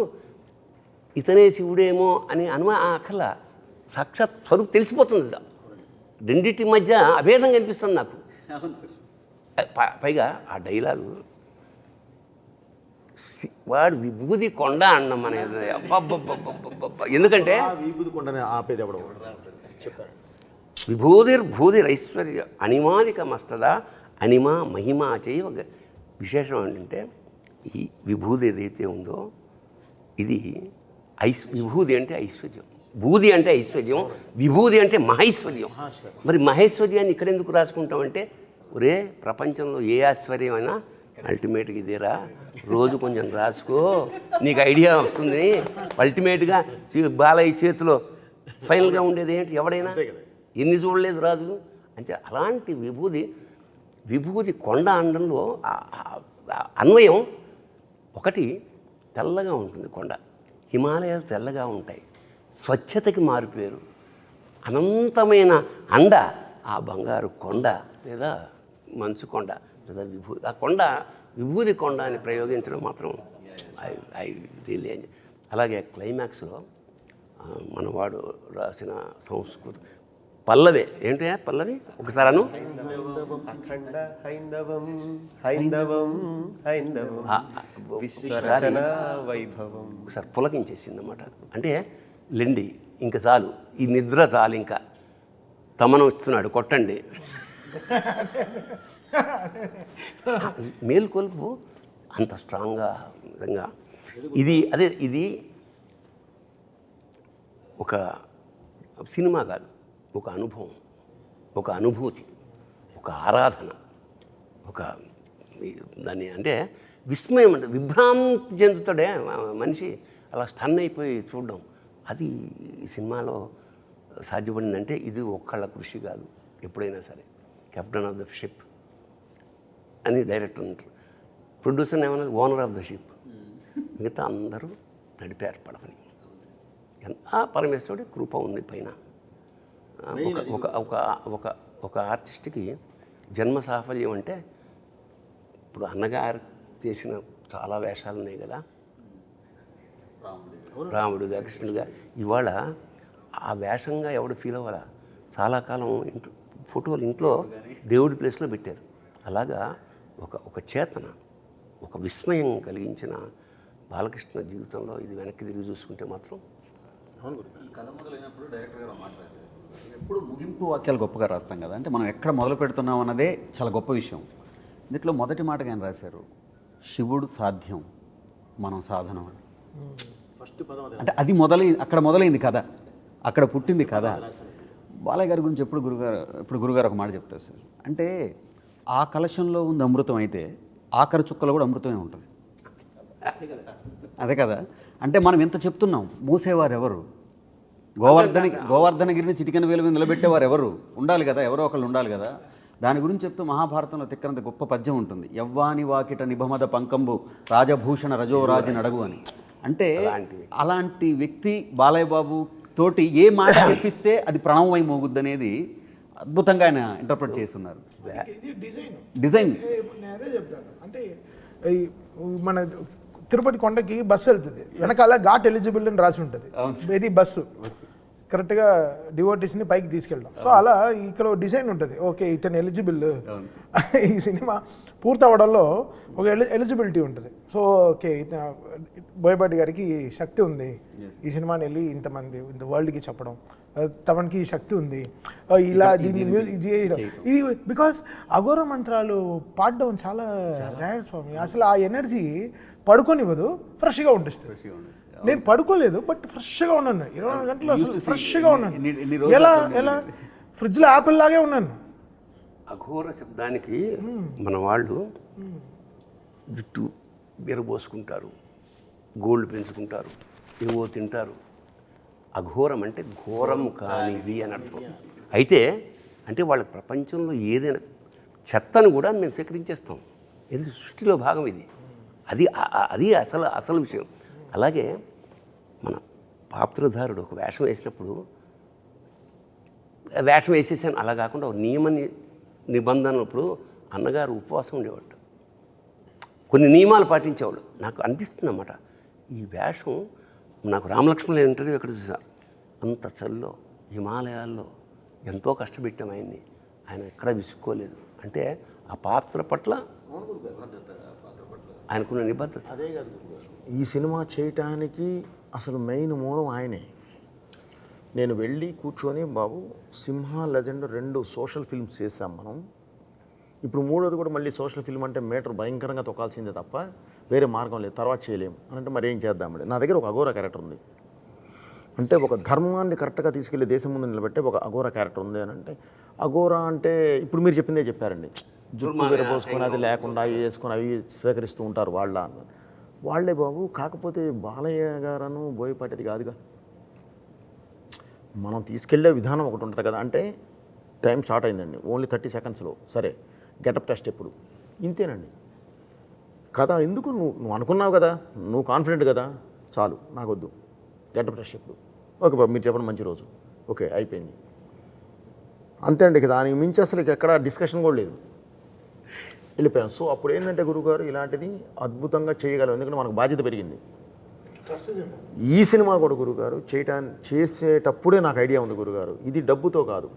ఇతనే శివుడేమో అని అక్కల సాక్షాత్ స్వరూపు తెలిసిపోతుంది. రెండింటి మధ్య అభేదం కనిపిస్తుంది నాకు. పైగా ఆ డైలాగు వాడు విభూది కొండ అన్నం అనేది అబ్బబ్బబ్బబ్బబ్బ. ఎందుకంటే విభూది కొండని ఆపేది ఎవడో చెప్పారు. విభూతిర్భూతిరైశ్వర్య అనిమానిక మస్తదా అనిమా మహిమ చేయ ఒక విశేషం ఏంటంటే ఈ విభూది ఏదైతే ఉందో ఇది విభూది అంటే ఐశ్వర్యం, భూది అంటే ఐశ్వర్యం, విభూది అంటే మహైశ్వర్యం. మరి మహేశ్వర్యాన్ని ఇక్కడ ఎందుకు రాసుకుంటామంటే ఒరే ప్రపంచంలో ఏ ఐశ్వర్యమైనా అల్టిమేట్గా ఇదేరా, రోజు కొంచెం రాసుకో నీకు ఐడియా వస్తుంది. అల్టిమేట్గా బాలయ్య చేతిలో ఫైనల్గా ఉండేది ఏంటి, ఎవడైనా ఎన్ని చూడలేదు రాజు అంటే అలాంటి విభూది కొండ అండంలో అన్వయం. ఒకటి తెల్లగా ఉంటుంది కొండ, హిమాలయాలు తెల్లగా ఉంటాయి, స్వచ్ఛతకి మారిపోయారు. అనంతమైన అండ ఆ బంగారు కొండ లేదా మంచు కొండ లేదా విభూది, ఆ కొండ విభూది కొండ అని ప్రయోగించడం మాత్రం ఐ రియల్లీ ఎంజాయ్. అలాగే క్లైమాక్స్లో మనవాడు రాసిన సంస్కృతి పల్లవి ఏంటి పల్లవి ఒకసారి అను. అఖండ హైందవం హైందవం హైందవం విశ్వరచన వైభవం. ఒకసారి పులకించేసింది అన్నమాట. అంటే లెండి ఇంకా చాలు, ఈ నిద్ర చాలు, ఇంకా తమను వస్తున్నాడు కొట్టండి. మేల్కొల్పు అంత స్ట్రాంగ్గా నిజంగా ఇది ఒక సినిమా కాదు, ఒక అనుభవం, ఒక అనుభూతి, ఒక ఆరాధన, ఒక దాన్ని అంటే విస్మయం, అంటే విభ్రాంతి చెందుతాడే మనిషి, అలా స్టన్ అయిపోయి చూడడం. అది ఈ సినిమాలో సాధ్యపడిందంటే ఇది ఒక్కళ్ళ కృషి కాదు. ఎప్పుడైనా సరే కెప్టెన్ ఆఫ్ ద షిప్ అని డైరెక్టర్ ఉంటారు, ప్రొడ్యూసర్ ఏమన్నా ఓనర్ ఆఫ్ ద షిప్, మిగతా అందరూ నడిపారు పడవని. పరమేశ్వరుడి కృప ఉంది పైన. ఒక ఆర్టిస్ట్కి జన్మ సాఫల్యం అంటే ఇప్పుడు అన్నగారు చేసిన చాలా వేషాలు ఉన్నాయి కదా, రాముడుగా కృష్ణుడుగా. ఇవాళ ఆ వేషంగా ఎవడు ఫీల్ అవ్వాలా, చాలా కాలం ఇంట్లో ఫోటోలు ఇంట్లో దేవుడి ప్లేస్లో పెట్టారు. అలాగా ఒక చేతన, ఒక విస్మయం కలిగించిన బాలకృష్ణ జీవితంలో ఇది వెనక్కి తిరిగి చూసుకుంటే మాత్రం. కథ మొదలైనప్పుడు డైరెక్టర్ గారు మాట్లాడారు, ఎప్పుడు ముగింపు వాక్యాలు గొప్పగా రాస్తాం కదా, అంటే మనం ఎక్కడ మొదలు పెడుతున్నాం అన్నదే చాలా గొప్ప విషయం. దీంట్లో మొదటి మాటగా ఆయన రాశారు, శివుడు సాధ్యం మనం సాధనం అని. ఫస్ట్ పదం అంటే అది అక్కడ మొదలైంది కథ, అక్కడ పుట్టింది కథ. బాలయ్య గారి గురించి ఎప్పుడు గురుగారు ఒక మాట చెప్తారు సార్, అంటే ఆ కలశంలో ఉంది అమృతం అయితే ఆఖరి చుక్కలో కూడా అమృతమే ఉంటుంది. అదే కదా, అంటే మనం ఎంత చెప్తున్నాం, మూసేవారు ఎవరు, గోవర్ధనగిరిని చిటికెన వేలు మీద నిలబెట్టేవారు ఎవరు ఉండాలి కదా, ఎవరో ఒకళ్ళు ఉండాలి కదా. దాని గురించి చెప్తూ మహాభారతంలో తిక్కనంత గొప్ప పద్యం ఉంటుంది, యవ్వాని వాకిట నిభమద పంకంబు రాజభూషణ రజోరాజు నడగు అని. అంటే అలాంటి వ్యక్తి బాలయ్య బాబు తోటి ఏ మాట చెప్పిస్తే అది ప్రణవమై మోగుద్ది అనేది అద్భుతంగా ఆయన ఇంటర్ప్రిట్ చేస్తున్నారు. ఇది డిజైన్ డిజైన్ నేను అదే చెప్తాను, అంటే మన తిరుపతి కొండకి బస్సు వెళ్తుంది, వెనకాల ఘాట్ ఎలిజిబుల్ అని రాసి ఉంటుంది, ఇది బస్సు కరెక్ట్గా డివోటీస్ని పైకి తీసుకెళ్ళడం. సో అలా ఇక్కడ డిజైన్ ఉంటుంది, ఓకే ఇతను ఎలిజిబుల్. ఈ సినిమా పూర్తవడంలో ఒక ఎలిజిబిలిటీ ఉంటుంది. సో ఓకే బోయపాటి గారికి శక్తి ఉంది ఈ సినిమాని వెళ్ళి ఇంతమంది ఇంత వరల్డ్కి చెప్పడం, తమకి శక్తి ఉంది ఇలా దీన్ని మ్యూజిక్ చేయడం. ఇది బికాస్ అఘోర మంత్రాలు పాడడం చాలా రేర్ స్వామి. అసలు ఆ ఎనర్జీ పడుకోనివ్వదు, ఫ్రెష్గా ఉంటుంది. నేను పడుకోలేదు బట్ ఫ్రెష్గా ఉన్నాను 24 గంటలు, అసలు ఫ్రెష్గా ఉన్నాను. ఎలా ఫ్రిడ్జ్లో యాపిల్ లాగే ఉన్నాను. అఘోర శబ్దానికి మన వాళ్ళు జుట్టు బెరబోసుకుంటారు, గోల్డ్ పెంచుకుంటారు, ఏవో తింటారు. అఘోరం అంటే ఘోరం కానిది అని అర్థం. అయితే అంటే వాళ్ళ ప్రపంచంలో ఏదైనా చెత్తను కూడా మేము స్వీకరించేస్తాం. ఇది సృష్టిలో భాగం. ఇది అది అసలు విషయం. అలాగే మన పాత్రధారుడు ఒక వేషం వేసినప్పుడు వేషం వేసేసాను అలా కాకుండా ఒక నియమ నిబంధనప్పుడు అన్నగారు ఉపవాసం ఉండేవాడు, కొన్ని నియమాలు పాటించేవాడు. నాకు అనిపిస్తుంది అన్నమాట, ఈ వేషం నాకు రామలక్ష్మణుల ఇంటర్వ్యూ ఎక్కడ చూసా, అంత చల్లో హిమాలయాల్లో ఎంతో కష్టపెట్టాం ఆయన్ని, ఆయన ఎక్కడా విసుక్కోలేదు. అంటే ఆ పాత్ర పట్ల ఆయనకున్న నిబద్ధత. అదే కాదు ఈ సినిమా చేయటానికి అసలు మెయిన్ మూలం ఆయనే. నేను వెళ్ళి కూర్చొని బాబు సింహ లెజెండ్ 2 సోషల్ ఫిల్మ్స్ చేసాం మనం, ఇప్పుడు 3వది కూడా మళ్ళీ సోషల్ ఫిల్మ్ అంటే మీటర్ భయంకరంగా తొక్కాల్సిందే తప్ప వేరే మార్గం లేదు, తర్వాత చేయలేము అని అంటే మరి ఏం చేద్దామండి. నా దగ్గర ఒక అఘోర క్యారెక్టర్ ఉంది అంటే ఒక ధర్మాన్ని కరెక్ట్గా తీసుకెళ్ళి దేశం ముందు నిలబెట్టే ఒక అఘోర క్యారెక్టర్ ఉంది అని అంటే, అఘోర అంటే ఇప్పుడు మీరు చెప్పిందే చెప్పారండి, జుట్టు విరబోసుకొని అది లేకుండా అవి వేసుకొని అవి స్వీకరిస్తూ ఉంటారు వాళ్ళే బాబు. కాకపోతే బాలయ్య గారను బోయపాటిది కాదుగా, మనం తీసుకెళ్లే విధానం ఒకటి ఉంటుంది కదా. అంటే టైం స్టార్ట్ అయిందండి, ఓన్లీ 30 సెకండ్స్లో సరే గెటప్ టెస్ట్ ఎప్పుడు ఇంతేనండి కదా. ఎందుకు నువ్వు అనుకున్నావు కదా, నువ్వు కాన్ఫిడెంట్ కదా, చాలు నాకొద్దు గెటప్ టెస్ట్ ఎప్పుడు, ఓకే బాబు మీరు చెప్పండి మంచి రోజు, ఓకే అయిపోయింది అంతే అండి. దానికి మించి అసలు ఎక్కడ డిస్కషన్ కూడా లేదు, వెళ్ళిపోయాం. సో అప్పుడు ఏంటంటే గురువుగారు ఇలాంటిది అద్భుతంగా చేయగలం, ఎందుకంటే మనకు బాధ్యత పెరిగింది. ఈ సినిమా కూడా గురుగారు చేసేటప్పుడే నాకు ఐడియా ఉంది గురుగారు, ఇది డబ్బుతో కాదు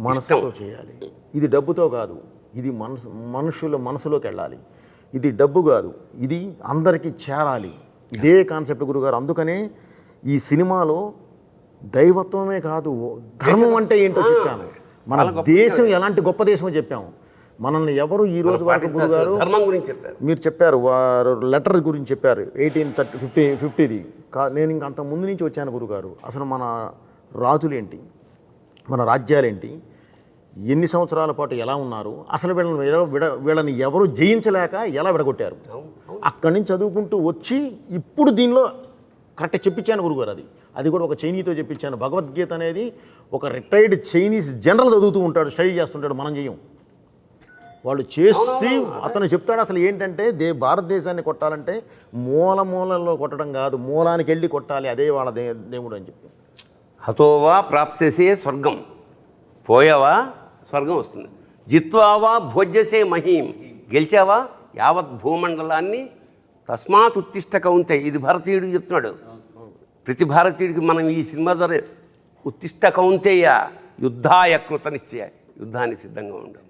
మనసుతో చేయాలి, ఇది డబ్బుతో కాదు, ఇది మనుషుల మనసులోకి వెళ్ళాలి, ఇది డబ్బు కాదు, ఇది అందరికీ చేరాలి, ఇదే కాన్సెప్ట్ గురుగారు. అందుకనే ఈ సినిమాలో దైవత్వమే కాదు ధర్మం అంటే ఏంటో చెప్పాను, మన దేశం ఎలాంటి గొప్ప దేశమో చెప్పాము. మనల్ని ఎవరు ఈ రోజు వరకు గురుగారు ధర్మం గురించి చెప్పారు, మీరు చెప్పారు వారు లెటర్ గురించి చెప్పారు 1850ది. నేను ఇంక అంత ముందు నుంచి వచ్చాను గురుగారు. అసలు మన రాజులేంటి, మన రాజ్యాలేంటి, ఎన్ని సంవత్సరాల పాటు ఎలా ఉన్నారు, అసలు వీళ్ళని ఎవరు జయించలేక ఎలా విడగొట్టారు, అక్కడి నుంచి చదువుకుంటూ వచ్చి ఇప్పుడు దీనిలో కరెక్ట్ చెప్పించాను గురుగారు. అది కూడా ఒక చైనీతో చెప్పించాను. భగవద్గీత అనేది ఒక రిటైర్డ్ చైనీస్ జనరల్ చదువుతూ ఉంటాడు, స్టడీ చేస్తుంటాడు, మనం చేయం. వాళ్ళు చేసి అతను చెప్తాడు అసలు ఏంటంటే భారతదేశాన్ని కొట్టాలంటే మూలలో కొట్టడం కాదు, మూలానికి వెళ్ళి కొట్టాలి, అదే వాళ్ళ దేవుడు అని చెప్పి. హతోవా ప్రాప్సేసే స్వర్గం, పోయావా స్వర్గం వస్తుంది, జిత్వావా భోజ్యసే మహీం, గెలిచావా యావత్ భూమండలాన్ని, తస్మాత్ ఉత్తిష్ట కౌంతే. ఇది భారతీయుడికి చెప్తున్నాడు, ప్రతి భారతీయుడికి మనం ఈ సినిమా ద్వారా ఉత్తిష్ట కౌంతేయ యుద్ధాయ కృత నిశ్చయ, యుద్ధాన్ని సిద్ధంగా ఉండడం.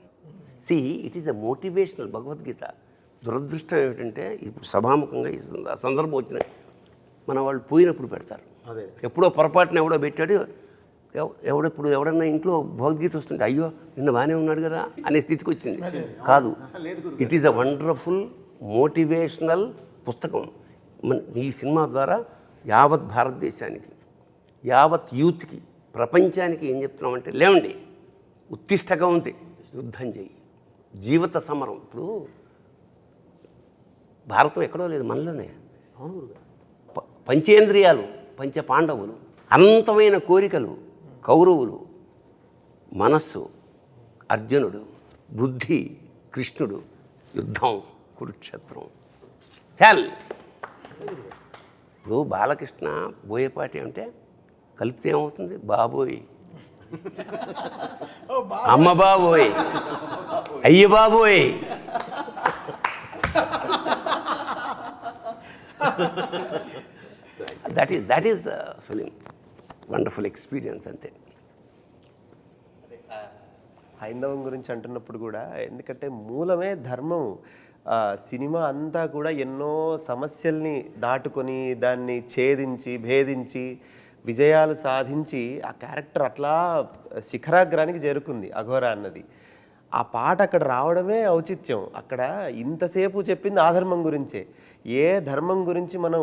See it is a motivational Bhagavad Gita. దురదృష్టం ఏమిటంటే ఇప్పుడు సభాముఖంగా ఈ సందర్భం వచ్చిన మన వాళ్ళు పోయినప్పుడు పెడతారు, ఎప్పుడో పొరపాటున ఎవడో పెట్టాడు, ఎవడన్నా ఇంట్లో భగవద్గీత వస్తుంటే అయ్యో నిన్న బాగానే ఉన్నాడు కదా అనే స్థితికి వచ్చింది. కాదు, it is a wonderful motivational పుస్తకం. ఈ సినిమా ద్వారా యావత్ భారతదేశానికి, యావత్ యూత్కి, ప్రపంచానికి ఏం చెప్తున్నామంటే లేవండి, ఉత్తిష్టగా ఉంది, యుద్ధం చేయి, జీవిత సమరం. ఇప్పుడు భారతం ఎక్కడో లేదు, మనలోనే. పంచేంద్రియాలు, పంచ పాండవులు, అనంతమైన కోరికలు కౌరవులు, మనస్సు అర్జునుడు, బుద్ధి కృష్ణుడు, యుద్ధం కురుక్షేత్రం. చాల్ ఇప్పుడు బాలకృష్ణ బోయపాటి అంటే కలిపితే ఏమవుతుంది, బాబోయ్, అమ్మ బాబోయ్, అయ్య బాబోయ్. That is the film, wonderful experience అంతే. హైందవం గురించి అంటున్నప్పుడు కూడా, ఎందుకంటే మూలమే ధర్మం. సినిమా అంతా కూడా ఎన్నో సమస్యల్ని దాటుకొని దాన్ని ఛేదించి భేదించి విజయాలు సాధించి ఆ క్యారెక్టర్ అట్లా శిఖరాగ్రానికి చేరుకుంది అఘోర అన్నది. ఆ పాట అక్కడ రావడమే ఔచిత్యం. అక్కడ ఇంతసేపు చెప్పింది ఆ ధర్మం గురించే. ఏ ధర్మం గురించి మనం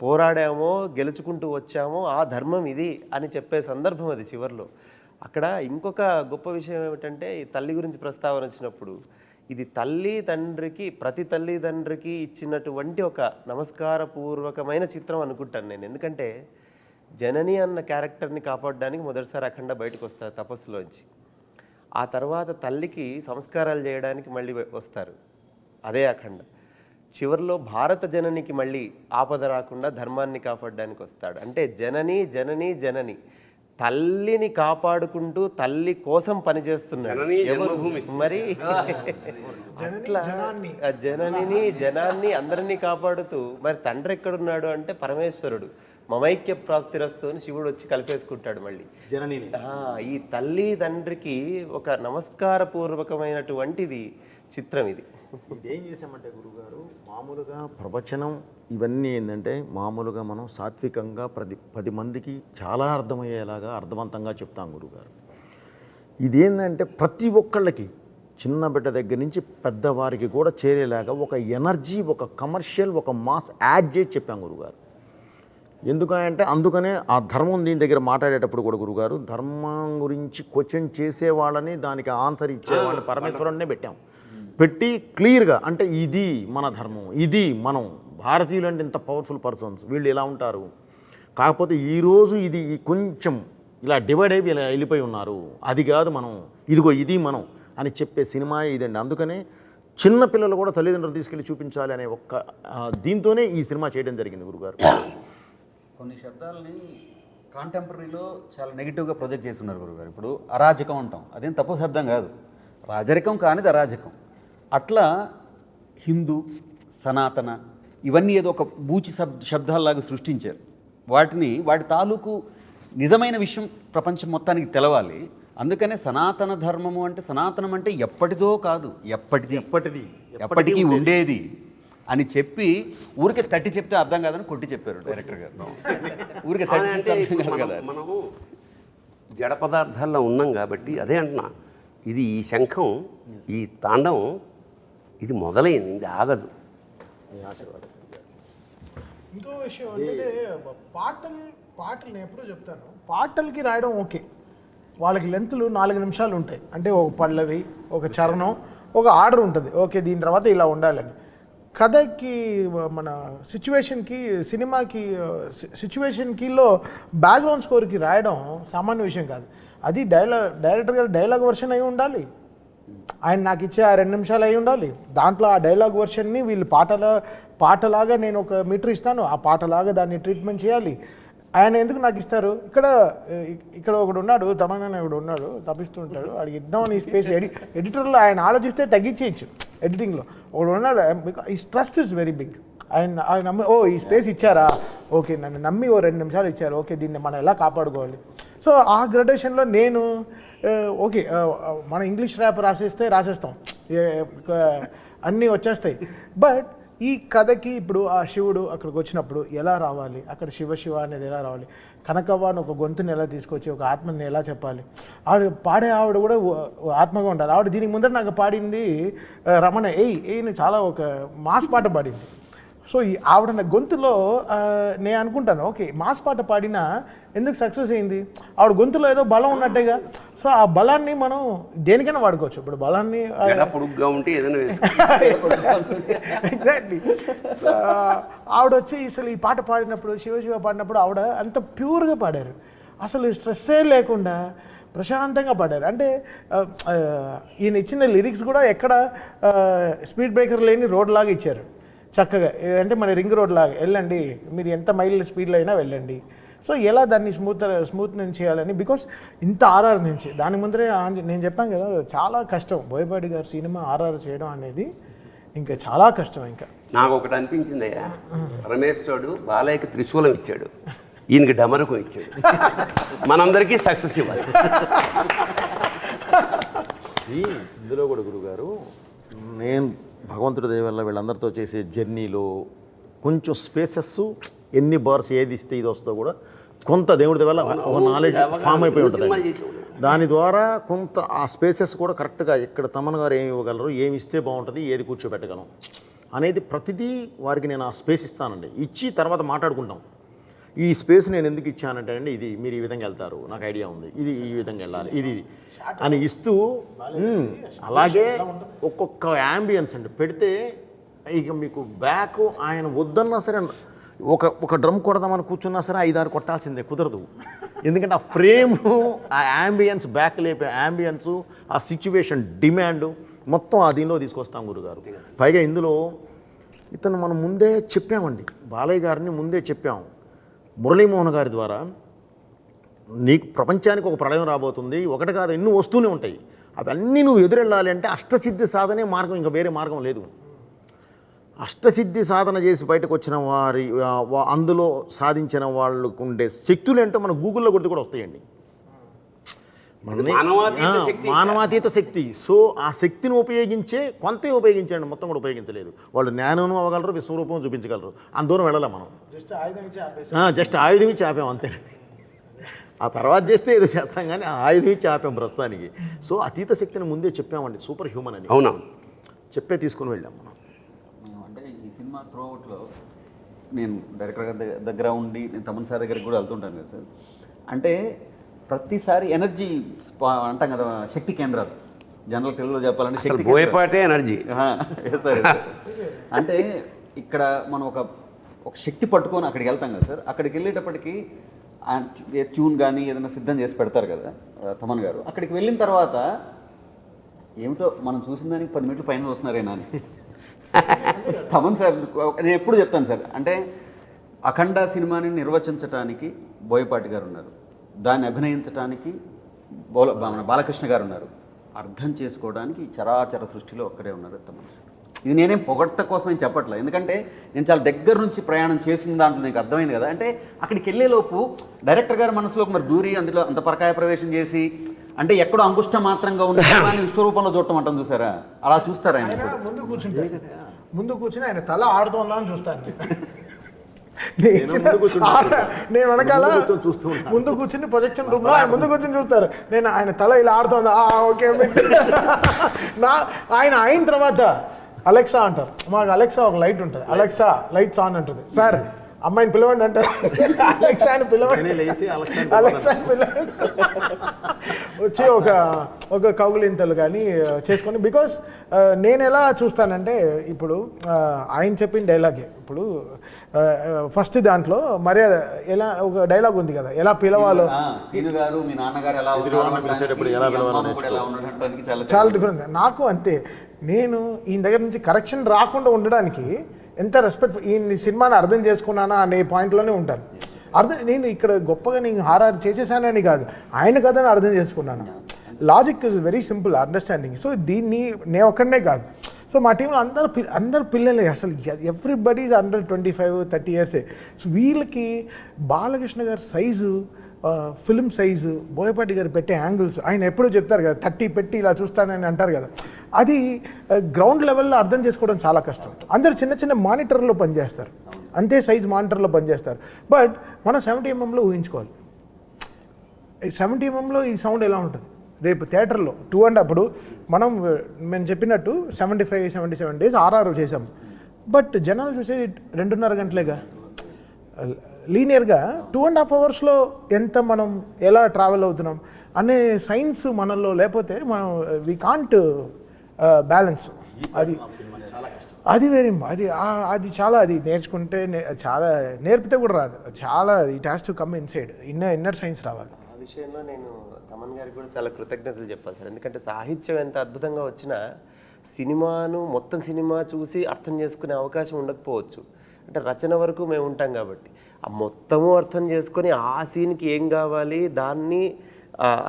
పోరాడామో గెలుచుకుంటూ వచ్చామో ఆ ధర్మం ఇది అని చెప్పే సందర్భం అది చివరిలో. అక్కడ ఇంకొక గొప్ప విషయం ఏమిటంటే, ఈ తల్లి గురించి ప్రస్తావన వచ్చినప్పుడు, ఇది తల్లి తండ్రికి, ప్రతి తల్లి తండ్రికి ఇచ్చినటువంటి ఒక నమస్కారపూర్వకమైన చిత్రం అనుకుంటాను నేను. ఎందుకంటే జనని అన్న క్యారెక్టర్ని కాపాడడానికి మొదటిసారి అఖండ బయటకు వస్తారు తపస్సులోంచి. ఆ తర్వాత తల్లికి సంస్కారాలు చేయడానికి మళ్ళీ వస్తారు, అదే అఖండ. చివరిలో భారత జననికి మళ్ళీ ఆపద రాకుండా ధర్మాన్ని కాపాడడానికి వస్తాడు. అంటే జనని జనని జనని, తల్లిని కాపాడుకుంటూ తల్లి కోసం పనిచేస్తున్నాడు. మరి అట్లా జననిని జనాన్ని అందరినీ కాపాడుతూ, మరి తండ్రి ఎక్కడున్నాడు అంటే పరమేశ్వరుడు. మమైక్య ప్రాప్తిరస్తు అని శివుడు వచ్చి కలిపేసుకుంటాడు మళ్ళీ జననిని. ఈ తల్లి తండ్రికి ఒక నమస్కారపూర్వకమైనటువంటిది చిత్రం ఇది. ఇదేం చేసామంటే గురుగారు, మామూలుగా ప్రవచనం ఇవన్నీ ఏంటంటే మామూలుగా మనం సాత్వికంగా 10 మందికి చాలా అర్థమయ్యేలాగా అర్థవంతంగా చెప్తాం గురుగారు. ఇదేంటంటే ప్రతి ఒక్కళ్ళకి, చిన్న బిడ్డ దగ్గర నుంచి పెద్దవారికి కూడా చేరేలాగా ఒక ఎనర్జీ, ఒక కమర్షియల్, ఒక మాస్ యాడ్ చేసి చెప్పాం గురుగారు. ఎందుకంటే అందుకనే ఆ ధర్మం దీని దగ్గర మాట్లాడేటప్పుడు కూడా గురుగారు, ధర్మం గురించి క్వశ్చన్ చేసేవాళ్ళని, దానికి ఆన్సర్ ఇచ్చేవాళ్ళని పరమేశ్వరుడినే పెట్టాం. పెట్టి క్లియర్గా, అంటే ఇది మన ధర్మం, ఇది మనం భారతీయులు అంటే ఇంత పవర్ఫుల్ పర్సన్స్, వీళ్ళు ఇలా ఉంటారు, కాకపోతే ఈరోజు ఇది కొంచెం ఇలా డివైడ్ అయిపోయి ఇలా వెళ్ళిపోయి ఉన్నారు, అది కాదు మనం, ఇదిగో ఇది మనం అని చెప్పే సినిమా ఇదండి. అందుకనే చిన్న పిల్లలు కూడా తల్లిదండ్రులు తీసుకెళ్ళి చూపించాలి అనే ఒక్క దీంతోనే ఈ సినిమా చేయడం జరిగింది గురుగారు. కొన్ని శబ్దాలని కాంటెంపరీలో చాలా నెగిటివ్గా ప్రొజెక్ట్ చేస్తున్నారు గురుగారు. ఇప్పుడు అరాజకం అంటాం, అదేం తప్పు శబ్దం కాదు, రాజరికం కానిది అరాజకం. అట్లా హిందూ, సనాతన ఇవన్నీ ఏదో ఒక బూచి శబ్దాల్లాగా సృష్టించారు. వాటి తాలూకు నిజమైన విషయం ప్రపంచం మొత్తానికి తెలవాలి. అందుకనే సనాతన ధర్మము అంటే, సనాతనం అంటే ఎప్పటిదో కాదు, ఎప్పటికీ ఉండేది అని చెప్పి ఊరికే తట్టి చెప్తే అర్థం కాదని కొట్టి చెప్పారు డైరెక్టర్ గారు. ఊరికే తట్టి అంటే చెప్తే అర్థం కాదు కదా. మనము జడ పదార్థాల్లో ఉన్నాం కాబట్టి అదే అంటున్నా, ఇది ఈ శంఖం, ఈ తాండవం ఇది మొదలైంది, ఇది ఆగదు. ఇంకో విషయం అంటే పాటలు నేను ఎప్పుడూ చెప్తాను, పాటలకి రాయడం ఓకే, వాళ్ళకి లెంత్లు 4 నిమిషాలు ఉంటాయి. అంటే ఒక పల్లవి, ఒక చరణం, ఒక ఆర్డర్ ఉంటుంది, ఓకే దీని తర్వాత ఇలా ఉండాలని. కథకి, మన సిచ్యువేషన్కి, సినిమాకి సిచ్యువేషన్కిలో బ్యాక్గ్రౌండ్ స్కోర్కి రాయడం సామాన్య విషయం కాదు. అది డైరెక్టర్ గారు డైలాగ్ వర్షన్ అయి ఉండాలి, ఆయన నాకు ఇచ్చే ఆ 2 నిమిషాలు అయి ఉండాలి. దాంట్లో ఆ డైలాగ్ వర్షన్ని వీళ్ళు పాటలాగా నేను ఒక మీటర్ ఇస్తాను, ఆ పాటలాగా దాన్ని ట్రీట్మెంట్ చేయాలి. ఆయన ఎందుకు నాకు ఇస్తారు? ఇక్కడ ఒకడు ఉన్నాడు, తమన్నా ఒకడు ఉన్నాడు, తప్పిస్తూ ఉంటాడు, వాడికి ఇద్దామని ఈ స్పేస్ ఎడిటర్లో ఆయన ఆలోచిస్తే తగ్గించేయచ్చు. ఎడిటింగ్లో ఒకడు ఉన్నాడు, ఈ ట్రస్ట్ ఇస్ వెరీ బిగ్. ఆయన నమ్మి, ఈ స్పేస్ ఇచ్చారా, ఓకే నన్ను నమ్మి 2 నిమిషాలు ఇచ్చారు, ఓకే దీన్ని మనం ఎలా కాపాడుకోవాలి. సో ఆ గ్రడేషన్లో నేను ఓకే, మన ఇంగ్లీష్ ర్యాప్ రాసేస్తాం, అన్నీ వచ్చేస్తాయి. బట్ ఈ కథకి ఇప్పుడు ఆ శివుడు అక్కడికి వచ్చినప్పుడు ఎలా రావాలి, అక్కడ శివ అనేది ఎలా రావాలి, కనకవ్వ అని ఒక గొంతుని ఎలా తీసుకొచ్చి ఒక ఆత్మని ఎలా చెప్పాలి, పాడే ఆవిడ కూడా ఆత్మగా ఉండాలి. ఆవిడ దీనికి ముందర నాకు పాడింది రమణ ఏయ్ చాలా ఒక మాస్ పాట పాడింది. సో ఈ ఆవిడ నా గొంతులో నేను అనుకుంటాను, ఓకే మాస్ పాట పాడినా ఎందుకు సక్సెస్ అయింది, ఆవిడ గొంతులో ఏదో బలం ఉన్నట్టేగా. సో ఆ బలాన్ని మనం దేనికైనా వాడుకోవచ్చు. ఇప్పుడు బలాన్ని పొడుగ్గా ఉంటే ఏదైనా ఎగ్జాక్ట్లీ. ఆవిడ వచ్చి అసలు ఈ పాట పాడినప్పుడు, శివ పాడినప్పుడు ఆవిడ అంత ప్యూర్గా పాడారు, అసలు స్ట్రెస్సే లేకుండా ప్రశాంతంగా పాడారు. అంటే ఈయన ఇచ్చిన లిరిక్స్ కూడా ఎక్కడ స్పీడ్ బ్రేకర్ లేని రోడ్ లాగా ఇచ్చారు చక్కగా. అంటే మన రింగ్ రోడ్ లాగా వెళ్ళండి, మీరు ఎంత మైల్ స్పీడ్లో అయినా వెళ్ళండి. సో ఎలా దాన్ని స్మూత్ నుంచి చేయాలని, బికాస్ ఇంత ఆర్ఆర్ నుంచి దాని ముందరే నేను చెప్పాను కదా చాలా కష్టం. బోయపాటి గారి సినిమా ఆర్ఆర్ చేయడం అనేది ఇంకా చాలా కష్టం. ఇంకా నాకు ఒకటి అనిపించిందయ్యా, పరమేశ్వరుడు బాలయ్యకి త్రిశూలం ఇచ్చాడు, ఈయనకి డమరుకం ఇచ్చాడు. మనందరికీ సక్సెస్ ఇవ్వాలి. ఇందులో కూడా గురుగారు, నేను భగవంతుడి దయ వల్ల వీళ్ళందరితో చేసే జర్నీలో కొంచెం స్పేసెస్ ఎన్ని బార్స్ ఏది ఇస్తే ఇది వస్తుందో కూడా కొంత దేవుడి వల్ల ఒక నాలెడ్జ్ ఫామ్ అయిపోయి ఉంటుంది. దాని ద్వారా కొంత ఆ స్పేసెస్ కూడా కరెక్ట్గా ఇక్కడ తమన్ గారు ఏమి ఇవ్వగలరు, ఏమి ఇస్తే బాగుంటుంది, ఏది కూర్చోబెట్టగలం అనేది ప్రతిదీ వారికి నేను ఆ స్పేస్ ఇస్తానండి. ఇచ్చి తర్వాత మాట్లాడుకుంటాం. ఈ స్పేస్ నేను ఎందుకు ఇచ్చానంటే అండి, ఇది మీరు ఈ విధంగా వెళ్తారు, నాకు ఐడియా ఉంది, ఇది ఈ విధంగా వెళ్ళాలి, ఇది అని ఇస్తూ అలాగే ఒక్కొక్క యాంబియన్స్ అండి పెడితే ఇక మీకు బ్యాక్ ఆయన వద్దన్నా సరే ఒక డ్రమ్ కొడదామని కూర్చున్నా సరే 5-6 కొట్టాల్సిందే, కుదరదు. ఎందుకంటే ఆ ఫ్రేము, ఆ యాంబియన్స్, బ్యాక్ లేపే యాంబియన్స్, ఆ సిచ్యువేషన్ డిమాండ్ మొత్తం ఆ దీనిలో తీసుకొస్తాం గురుగారు. పైగా ఇందులో ఇతను మనం ముందే చెప్పామండి, బాలయ్య గారిని ముందే చెప్పాం. మురళీమోహన్ గారి ద్వారా నీకు ప్రపంచానికి ఒక ప్రళయం రాబోతుంది, ఒకటి కాదు ఎన్నో వస్తూనే ఉంటాయి, అవన్నీ నువ్వు ఎదురెళ్ళాలి అంటే అష్టసిద్ధి సాధనే మార్గం, ఇంకా వేరే మార్గం లేదు. అష్టసిద్ధి సాధన చేసి బయటకు వచ్చిన వారి అందులో సాధించిన వాళ్ళకు ఉండే శక్తులు ఏంటో మన గూగుల్లో కొడితే కూడా వస్తాయండి. మానవాతీత శక్తి. సో ఆ శక్తిని ఉపయోగించే కొంతే ఉపయోగించండి, మొత్తం కూడా ఉపయోగించలేదు. వాళ్ళు జ్ఞానం అవ్వగలరు, విశ్వరూపం చూపించగలరు, అంత దూరం వెళ్ళాలి మనం. జస్ట్ ఆయుధం ఇచ్చి ఆపాం అంతేనండి. ఆ తర్వాత చేస్తే ఏదో చేస్తాం కానీ ఆ ఆయుధం ఇచ్చి ఆపాం ప్రస్తుతానికి. సో అతీత శక్తిని ముందే చెప్పామండి, సూపర్ హ్యూమన్ అని. అవునా, చెప్పే తీసుకుని వెళ్ళాం మనం. అంటే ఈ సినిమా త్రూఅవుట్లో నేను డైరెక్టర్ గారి దగ్గర ఉండి నేను తమన్ సార్ దగ్గరికి కూడా వెళ్తుంటాను కదా సార్. అంటే ప్రతిసారి ఎనర్జీ అంటాం కదా, శక్తి కేంద్రాలు, జనరల్ తెలుగులో చెప్పాలంటే శక్తి బోయపాటే ఎనర్జీ. సార్ అంటే ఇక్కడ మనం ఒక శక్తి పట్టుకొని అక్కడికి వెళ్తాం కదా సార్. అక్కడికి వెళ్ళేటప్పటికి ట్యూన్ కానీ ఏదైనా సిద్ధం చేసి పెడతారు కదా తమన్ గారు. అక్కడికి వెళ్ళిన తర్వాత ఏమిటో మనం చూసిన దానికి 10 మినిట్లు పైన వస్తున్నారేనా అని తమన్ సార్ నేను ఎప్పుడు చెప్తాను సార్. అంటే అఖండ సినిమాని నిర్వచించడానికి బోయపాటి గారు ఉన్నారు, దాన్ని అభినయించడానికి బాలకృష్ణ గారు ఉన్నారు, అర్థం చేసుకోవడానికి చరాచర సృష్టిలో ఒక్కరే ఉన్నారు తమన్ సార్. ఇది నేనేం పొగడ్త కోసం ఏం చెప్పట్లేదు, ఎందుకంటే నేను చాలా దగ్గర నుంచి ప్రయాణం చేసిన దాంట్లో నీకు అర్థమైంది కదా. అంటే అక్కడికి వెళ్ళేలోపు డైరెక్టర్ గారి మనసులోకి మరి దూరి అందులో అంత పరకాయ ప్రవేశం చేసి అంటే ఎక్కడో అంగుష్ట మాత్రంగా ఉన్న విశ్వరూపంలో చూడటం అంటాం చూసారా, అలా చూస్తారా ఆయన? ముందు కూర్చుని ఆయన తల ఆడుతుందా అని చూస్తాను నేను వెనకాల ముందు కూర్చుని ప్రొజెక్షన్ రూమ్ లో ఆయన ముందు కూర్చుని చూస్తారు, నేను ఆయన తల ఇలా ఆడుతుందా ఓకే ఆయన అయిన తర్వాత అలెక్సా అంటారు. మాకు అలెక్సా ఒక లైట్ ఉంటుంది, అలెక్సా లైట్స్ ఆన్ అంటుంది. సార్ అమ్మాయిని పిలవండి అంటారు, అలెక్సా అని పిలవండి, అలెక్సా అని పిలవండి వచ్చి ఒక కౌగులింతలు కానీ చేసుకొని. బికాస్ నేను ఎలా చూస్తానంటే ఇప్పుడు ఆయన చెప్పిన డైలాగే, ఇప్పుడు ఫస్ట్ దాంట్లో మర్యాద ఎలా ఒక డైలాగ్ ఉంది కదా, ఎలా పిలవాలో, చాలా డిఫరెన్స్. నాకు అంతే, నేను ఈయన దగ్గర నుంచి కరెక్షన్ రాకుండా ఉండడానికి ఎంత రెస్పెక్ట్, ఈ సినిమాని అర్థం చేసుకున్నానా అనే పాయింట్లోనే ఉంటాను. నేను ఇక్కడ గొప్పగా నేను హారర్ చేసేసానని కాదు, ఆయన కథని అర్థం చేసుకున్నాను. Logic is very simple understanding. So దీన్ని నేను ఒక్కడనే కాదు, సో మా టీంలో అందరు పిల్లలే, అసలు ఎవ్రీబడి ఈజ్ అండర్ 25-30 ఇయర్సే. సో వీళ్ళకి బాలకృష్ణ గారి సైజు, ఫిల్మ్ సైజు, బోయపాటి గారు పెట్టే యాంగిల్స్, ఆయన ఎప్పుడూ చెప్తారు కదా 30 పెట్టి ఇలా చూస్తానని అంటారు కదా, అది గ్రౌండ్ లెవెల్లో అర్థం చేసుకోవడం చాలా కష్టం. అందరు చిన్న చిన్న మానిటర్లో పనిచేస్తారు, అంతే సైజ్ మానిటర్లో పనిచేస్తారు. బట్ మనం 70 mm ఊహించుకోవాలి, 70 mm ఈ సౌండ్ ఎలా ఉంటుంది రేపు థియేటర్లో 2.5. అప్పుడు మేము చెప్పినట్టు 75-77 days RR చేసాం, బట్ జనాలు చూసేది 2.5 గంటలేగా. లీనియర్గా 2.5 hours ఎంత మనం ఎలా ట్రావెల్ అవుతున్నాం అనే సైన్స్ మనలో లేకపోతే మనం వీ కాంట్ బ్యాలెన్స్. అది వెరీ అది చాలా, అది నేర్చుకుంటే చాలా, నేర్పితే కూడా రాదు, చాలా it has to come inside, inner science రావాలి. ఆ విషయంలో నేను తమన్ గారికి కూడా చాలా కృతజ్ఞతలు చెప్పాలి సార్. ఎందుకంటే సాహిత్యం ఎంత అద్భుతంగా వచ్చినా సినిమాను మొత్తం సినిమా చూసి అర్థం చేసుకునే అవకాశం ఉండకపోవచ్చు. అంటే రచన వరకు మేము ఉంటాం కాబట్టి ఆ మొత్తము అర్థం చేసుకొని ఆ సీన్కి ఏం కావాలి దాన్ని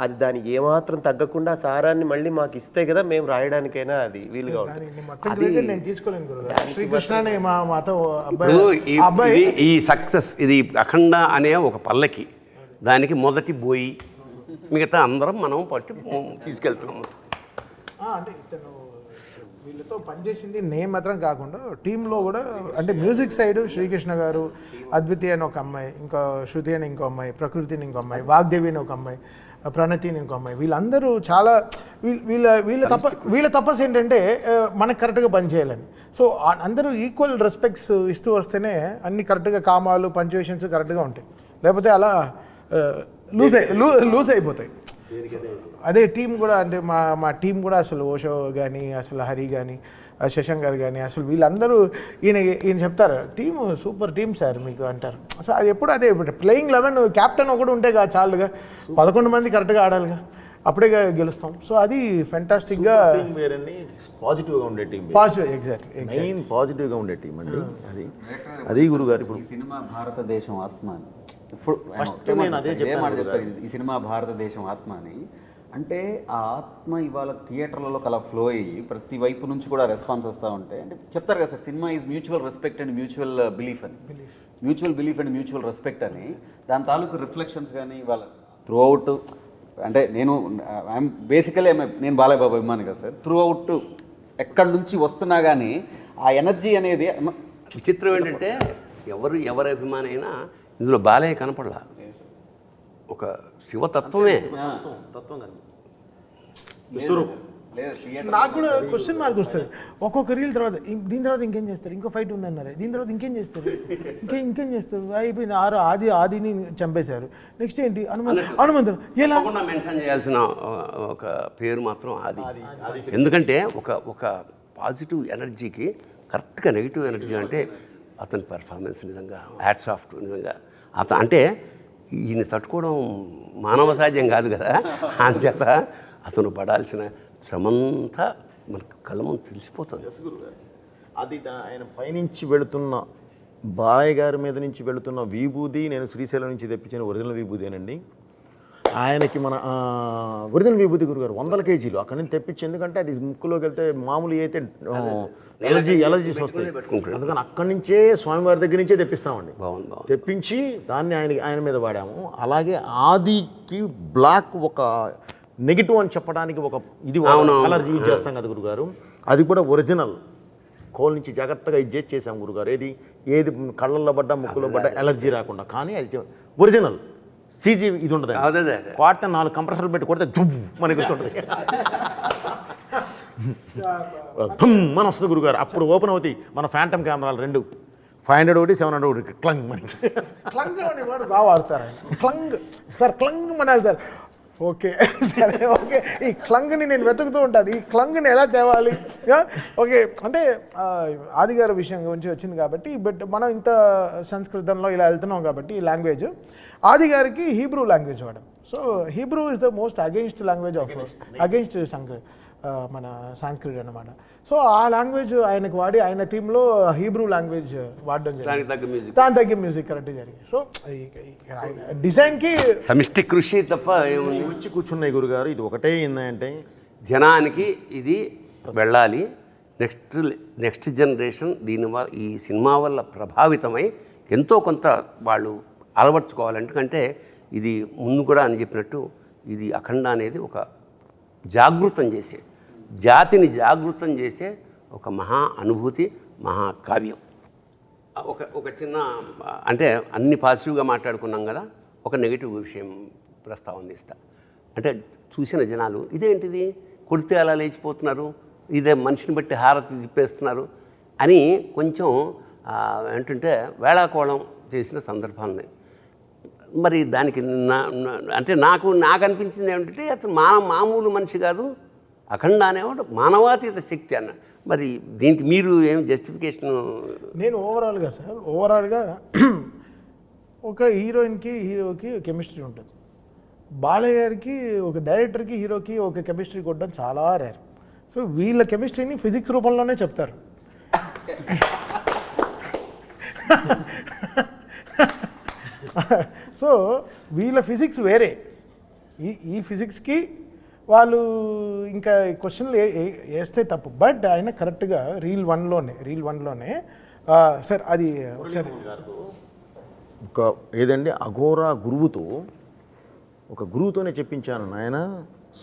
అది దాని ఏమాత్రం తగ్గకుండా ఆ సారాన్ని మళ్ళీ మాకు ఇస్తే కదా మేము రాయడానికైనా అది వీలుగా ఉంటుంది. దానికి మొత్తం credit నేను తీసుకోలేను గురుగారు. శ్రీకృష్ణనే మాతో ఇప్పుడు ఈ సక్సెస్ ఇది అఖండ అనే ఒక పల్లకి, దానికి మొదటి బోయి, మిగతా అందరం మనం పట్టి తీసుకెళ్తున్నాము. అంటే ఇతను వీళ్ళతో పనిచేసింది నేను మాత్రం కాకుండా టీంలో కూడా, అంటే మ్యూజిక్ సైడ్ శ్రీకృష్ణ గారు, అద్వితి అని ఒక అమ్మాయి, ఇంకా శృతి అని ఇంకో అమ్మాయి, ప్రకృతి అని ఇంకో అమ్మాయి, వాగ్దేవి అని ఒక అమ్మాయి, ప్రణతి అని ఇంకో అమ్మాయి, వీళ్ళందరూ చాలా వీళ్ళ తపస్సు ఏంటంటే మనకు కరెక్ట్గా పనిచేయాలని. సో అందరూ ఈక్వల్ రెస్పెక్ట్స్ ఇస్తూ వస్తేనే అన్ని కరెక్ట్గా కామాలు పంచువేషన్స్ కరెక్ట్గా ఉంటాయి, లేకపోతే అలా లూజ్ అయిపోతాయి. అదే టీం కూడా, అంటే మా టీం కూడా అసలు ఓషో కానీ, అసలు హరి కానీ, శశాంక్ గారు కానీ, అసలు వీళ్ళందరూ ఈయన చెప్తారు టీము సూపర్ టీం సార్ మీకు అంటారు. సో అది ఎప్పుడు అదే ప్లేయింగ్ 11 క్యాప్టెన్ ఒకటి ఉంటే చాలుగా, 11 మంది కరెక్ట్గా ఆడాలిగా, అప్పుడే గెలుస్తాం. సో అది ఫెంటాస్టిక్గా పాజిటివ్గా ఉండే టీం, పాజిటివ్, ఎగ్జాక్ట్లీ మెయిన్ పాజిటివ్గా ఉండే టీం అండి. అది గురుగారు ఇప్పుడు ఈ సినిమా భారతదేశం ఆత్మ అని ఇప్పుడు ఫస్ట్ నేను అదే చెప్పాను. ఈ సినిమా భారతదేశం ఆత్మ అని అంటే ఆ ఆత్మ ఇవాళ థియేటర్లలో కలా ఫ్లో అయ్యి ప్రతి వైపు నుంచి కూడా రెస్పాన్స్ వస్తూ ఉంటాయి. అంటే చెప్తారు కదా sir, cinema is mutual respect and mutual belief అని, mutual belief and mutual respect అని. దాని తాలూకు రిఫ్లెక్షన్స్ కానీ ఇవాళ త్రూ అవుట్, అంటే నేను బేసికలీ నేను బాలయ్య బాబు అభిమాని కదా సార్, త్రూ అవుట్ ఎక్కడి నుంచి వస్తున్నా కానీ ఆ ఎనర్జీ అనేది. విచిత్రం ఏంటంటే ఎవరి అభిమాని అయినా ఇందులో బాలయ్య కనపడలా, ఒక శివతత్వమే. నాకు కూడా క్వశ్చన్ మార్క్ వస్తుంది ఒక్కొక్క రీల్ తర్వాత. దీని తర్వాత ఇంకేం చేస్తారు, ఇంకో ఫైట్ ఉందన్నారు, దీని తర్వాత ఇంకేం చేస్తారు, ఇంకేం చేస్తారు, అయిపోయింది. ఆదిని చంపేశారు, నెక్స్ట్ ఏంటి హనుమంతుడు. ఎలా మెన్షన్ చేయాల్సిన ఒక పేరు మాత్రం ఆది. ఎందుకంటే ఒక పాజిటివ్ ఎనర్జీకి కరెక్ట్గా నెగిటివ్ ఎనర్జీ అంటే అతని పెర్ఫార్మెన్స్ నిజంగా హ్యాట్స్ ఆఫ్ నిజంగా. అంటే ఈయన తట్టుకోవడం మానవ సాధ్యం కాదు కదా, అంచేత అతను పడాల్సిన శ్రమంతా మనకు కళ్ళ ముందు తెలిసిపోతుంది. అది ఆయన పైనుంచి వెళుతున్న బాలయ్య గారి మీద నుంచి వెళుతున్న విభూది, నేను శ్రీశైలం నుంచి తెప్పించిన ఒరిజినల్ విభూదేనండి. ఆయనకి మన ఒరిజినల్ విభూతి గురుగారు 100 కేజీలు అక్కడి నుంచి తెప్పించి, ఎందుకంటే అది ముక్కులోకి వెళ్తే మామూలు అయితే ఎలర్జీస్ వస్తాయి, అందుకని అక్కడి నుంచే స్వామివారి దగ్గర నుంచే తెప్పిస్తామండి. తెప్పించి దాన్ని ఆయన మీద వాడాము. అలాగే ఆదికి బ్లాక్ ఒక నెగిటివ్ అని చెప్పడానికి ఒక ఇది కలర్ యూజ్ చేస్తాం కదా గురుగారు, అది కూడా ఒరిజినల్ కోల్ నుంచి జాగ్రత్తగా ఇది చేసాం గురుగారు. ఏది కళ్ళల్లో పడ్డా ముక్కులో పడ్డా ఎలర్జీ రాకుండా, కానీ అది ఒరిజినల్ సీజీ ఇది ఉంటుంది. కొడితే 4 కంప్రెసర్లు పెట్టి కొడితే జుబ్బు మనకి గుర్తుంటుంది, మన వస్తుంది గురుగారు. అప్పుడు ఓపెన్ అవుతాయి మన ఫ్యాంటమ్ కెమెరాలు 2, 500 ఒకటి 700 ఒకటి క్లంగ్ మనకి. క్లంగ్ అనేవాడు బాగా వాడతారు. Clang sir, clang Manali sir. Okay సరే, ఓకే. ఈ క్లంగ్ని నేను వెతుకుతూ ఉంటాను, ఈ క్లంగ్ని ఎలా తేవాలి. ఓకే, అంటే ఆదిగారి విషయం గురించి వచ్చింది కాబట్టి, బట్ మనం ఇంత సంస్కృతంలో ఇలా వెళ్తున్నాం కాబట్టి ఈ లాంగ్వేజ్ ఆదిగారికి హీబ్రూ లాంగ్వేజ్ వాడడం. So Hebrew is the most against language of against మన సాంస్క్రిట్ అన్నమాట. సో ఆ లాంగ్వేజ్ ఆయనకు వాడి ఆయన థీమ్లో హీబ్రూ లాంగ్వేజ్ వాడడం జరిగింది, దాని తగ్గ మ్యూజిక్ కరెక్ట్ జరిగింది. సో డిజైన్కి సమిష్టి కృషి తప్ప వచ్చి కూర్చున్నాయి గురుగారు. ఇది ఒకటే ఏంటంటే జనానికి ఇది వెళ్ళాలి, నెక్స్ట్ జనరేషన్ దీనివల్ల ఈ సినిమా వల్ల ప్రభావితమై ఎంతో కొంత వాళ్ళు అలవర్చుకోవాలి. ఎందుకంటే ఇది ముందు కూడా అని చెప్పినట్టు ఇది అఖండ అనేది ఒక జాగృతం చేసే, జాతిని జాగృతం చేసే ఒక మహా అనుభూతి, మహాకావ్యం. ఒక చిన్న, అంటే అన్ని పాజిటివ్గా మాట్లాడుకున్నాం కదా, ఒక నెగిటివ్ విషయం ప్రస్తావన ఇస్తా. అంటే చూసిన జనాలు ఇదేంటిది కొడితే అలా లేచిపోతున్నారు, ఇదే మనిషిని బట్టి హారతి తిప్పేస్తున్నారు అని కొంచెం ఏంటంటే వేళాకోళం చేసిన సందర్భాలని. మరి దానికి అంటే నాకు అనిపించింది ఏమిటంటే అతను మామూలు మనిషి కాదు, అఖండ అనేవాడు మానవాతీత శక్తి అన్న. మరి దీనికి మీరు ఏం జస్టిఫికేషన్? నేను ఓవరాల్గా ఒక హీరోయిన్కి హీరోకి కెమిస్ట్రీ ఉంటుంది, బాలయ్య గారికి ఒక డైరెక్టర్కి హీరోకి ఒక కెమిస్ట్రీ కొట్టడం చాలా రేర్. సో వీళ్ళ కెమిస్ట్రీని ఫిజిక్స్ రూపంలోనే చెప్తారు. సో వీళ్ళ ఫిజిక్స్ వేరే, ఈ ఫిజిక్స్కి వాళ్ళు ఇంకా క్వశ్చన్లు వేస్తే తప్పు. బట్ ఆయన కరెక్ట్గా రీల్ వన్లోనే సార్ అది ఒకసారి ఒక ఏదండి అఘోరా గురువుతో ఒక గురువుతోనే చెప్పించాను నాయన,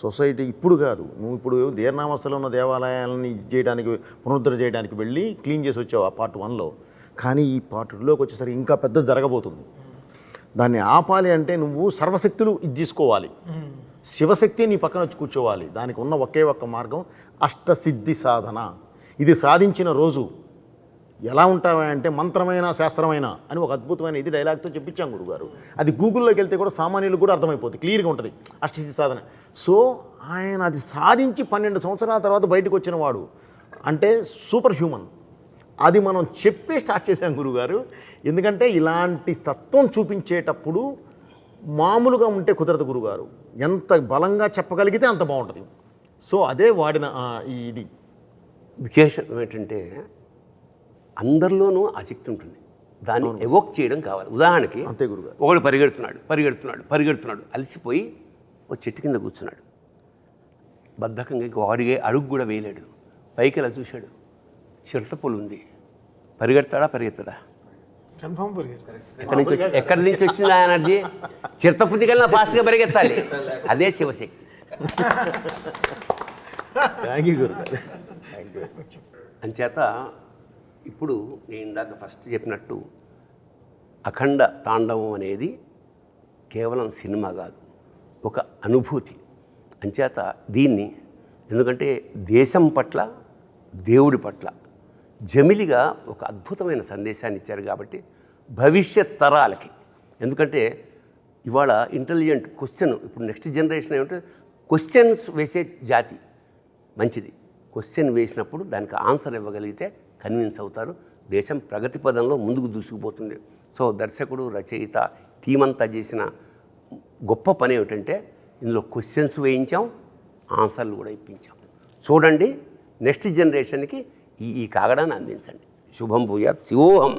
సొసైటీ ఇప్పుడు కాదు, నువ్వు ఇప్పుడు దీర్ణావస్థలో ఉన్న దేవాలయాలని చేయడానికి పునరుద్ధరణ చేయడానికి వెళ్ళి క్లీన్ చేసి వచ్చావు ఆ పార్ట్ 1లో. కానీ ఈ పార్ట్ 2లోకి వచ్చేసరికి ఇంకా పెద్ద జరగబోతుంది. దాన్ని ఆపాలి అంటే నువ్వు సర్వశక్తులు ఇది తీసుకోవాలి, శివశక్తి నీ పక్కన వచ్చి కూర్చోవాలి. దానికి ఉన్న ఒకే ఒక్క మార్గం అష్టసిద్ధి సాధన. ఇది సాధించిన రోజు ఎలా ఉంటావా అంటే మంత్రమైన శాస్త్రమైన అని ఒక అద్భుతమైన ఇది డైలాగ్తో చెప్పించాం గురుగారు. అది గూగుల్లోకి వెళ్తే కూడా సామాన్యులకు కూడా అర్థమైపోతుంది, క్లియర్గా ఉంటుంది అష్టసిద్ధి సాధన. సో ఆయన అది సాధించి 12 సంవత్సరాల తర్వాత బయటకు వచ్చిన వాడు అంటే సూపర్ హ్యూమన్. అది మనం చెప్పే స్టార్ట్ చేశాం గురుగారు. ఎందుకంటే ఇలాంటి తత్వం చూపించేటప్పుడు మామూలుగా ఉంటే కుదరదు గురుగారు, ఎంత బలంగా చెప్పగలిగితే అంత బాగుంటుంది. సో అదే వాడిన ఇది విశేషం ఏంటంటే అందరిలోనూ ఆసక్తి ఉంటుంది, దాన్ని ఎవోక్ చేయడం కావాలి. ఉదాహరణకి అంతే గురుగారు. ఒకడు పరిగెడుతున్నాడు అలసిపోయి ఒక చెట్టు కింద కూర్చున్నాడు, బద్ధకంగా వాడిగే అడుగు కూడా వేయలేడు. పైకి ఇలా చూశాడు, చిరటపొలు ఉంది, పరిగెడతాడా? కన్ఫర్మ్ ఎక్కడి నుంచి వచ్చింది ఆ ఎనర్జీ? చిరతపుంది కన్నా ఫాస్ట్గా పరిగెత్తాలి, అదే శివశక్తి. థ్యాంక్ యూ గురుగారు. అంచేత ఇప్పుడు నేను ఇందాక ఫస్ట్ చెప్పినట్టు అఖండ తాండవం అనేది కేవలం సినిమా కాదు, ఒక అనుభూతి. అంచేత దీన్ని ఎందుకంటే దేశం పట్ల దేవుడి పట్ల జమిలిగా ఒక అద్భుతమైన సందేశాన్ని ఇచ్చారు కాబట్టి భవిష్యత్ తరాలకి, ఎందుకంటే ఇవాళ ఇంటెలిజెంట్ క్వశ్చన్ ఇప్పుడు నెక్స్ట్ జనరేషన్ ఏమంటే క్వశ్చన్స్ వేసే జాతి మంచిది. క్వశ్చన్ వేసినప్పుడు దానికి ఆన్సర్ ఇవ్వగలిగితే కన్విన్స్ అవుతారు, దేశం ప్రగతి పదంలో ముందుకు దూసుకుపోతుంది. సో దర్శకుడు, రచయిత, టీం అంతా చేసిన గొప్ప పని ఏమిటంటే ఇందులో క్వశ్చన్స్ వేయించాం, ఆన్సర్లు కూడా ఇప్పించాం. చూడండి, నెక్స్ట్ జనరేషన్కి ఈ కాగడాన్ని అందించండి. శుభం భూయాత్. శివోహం.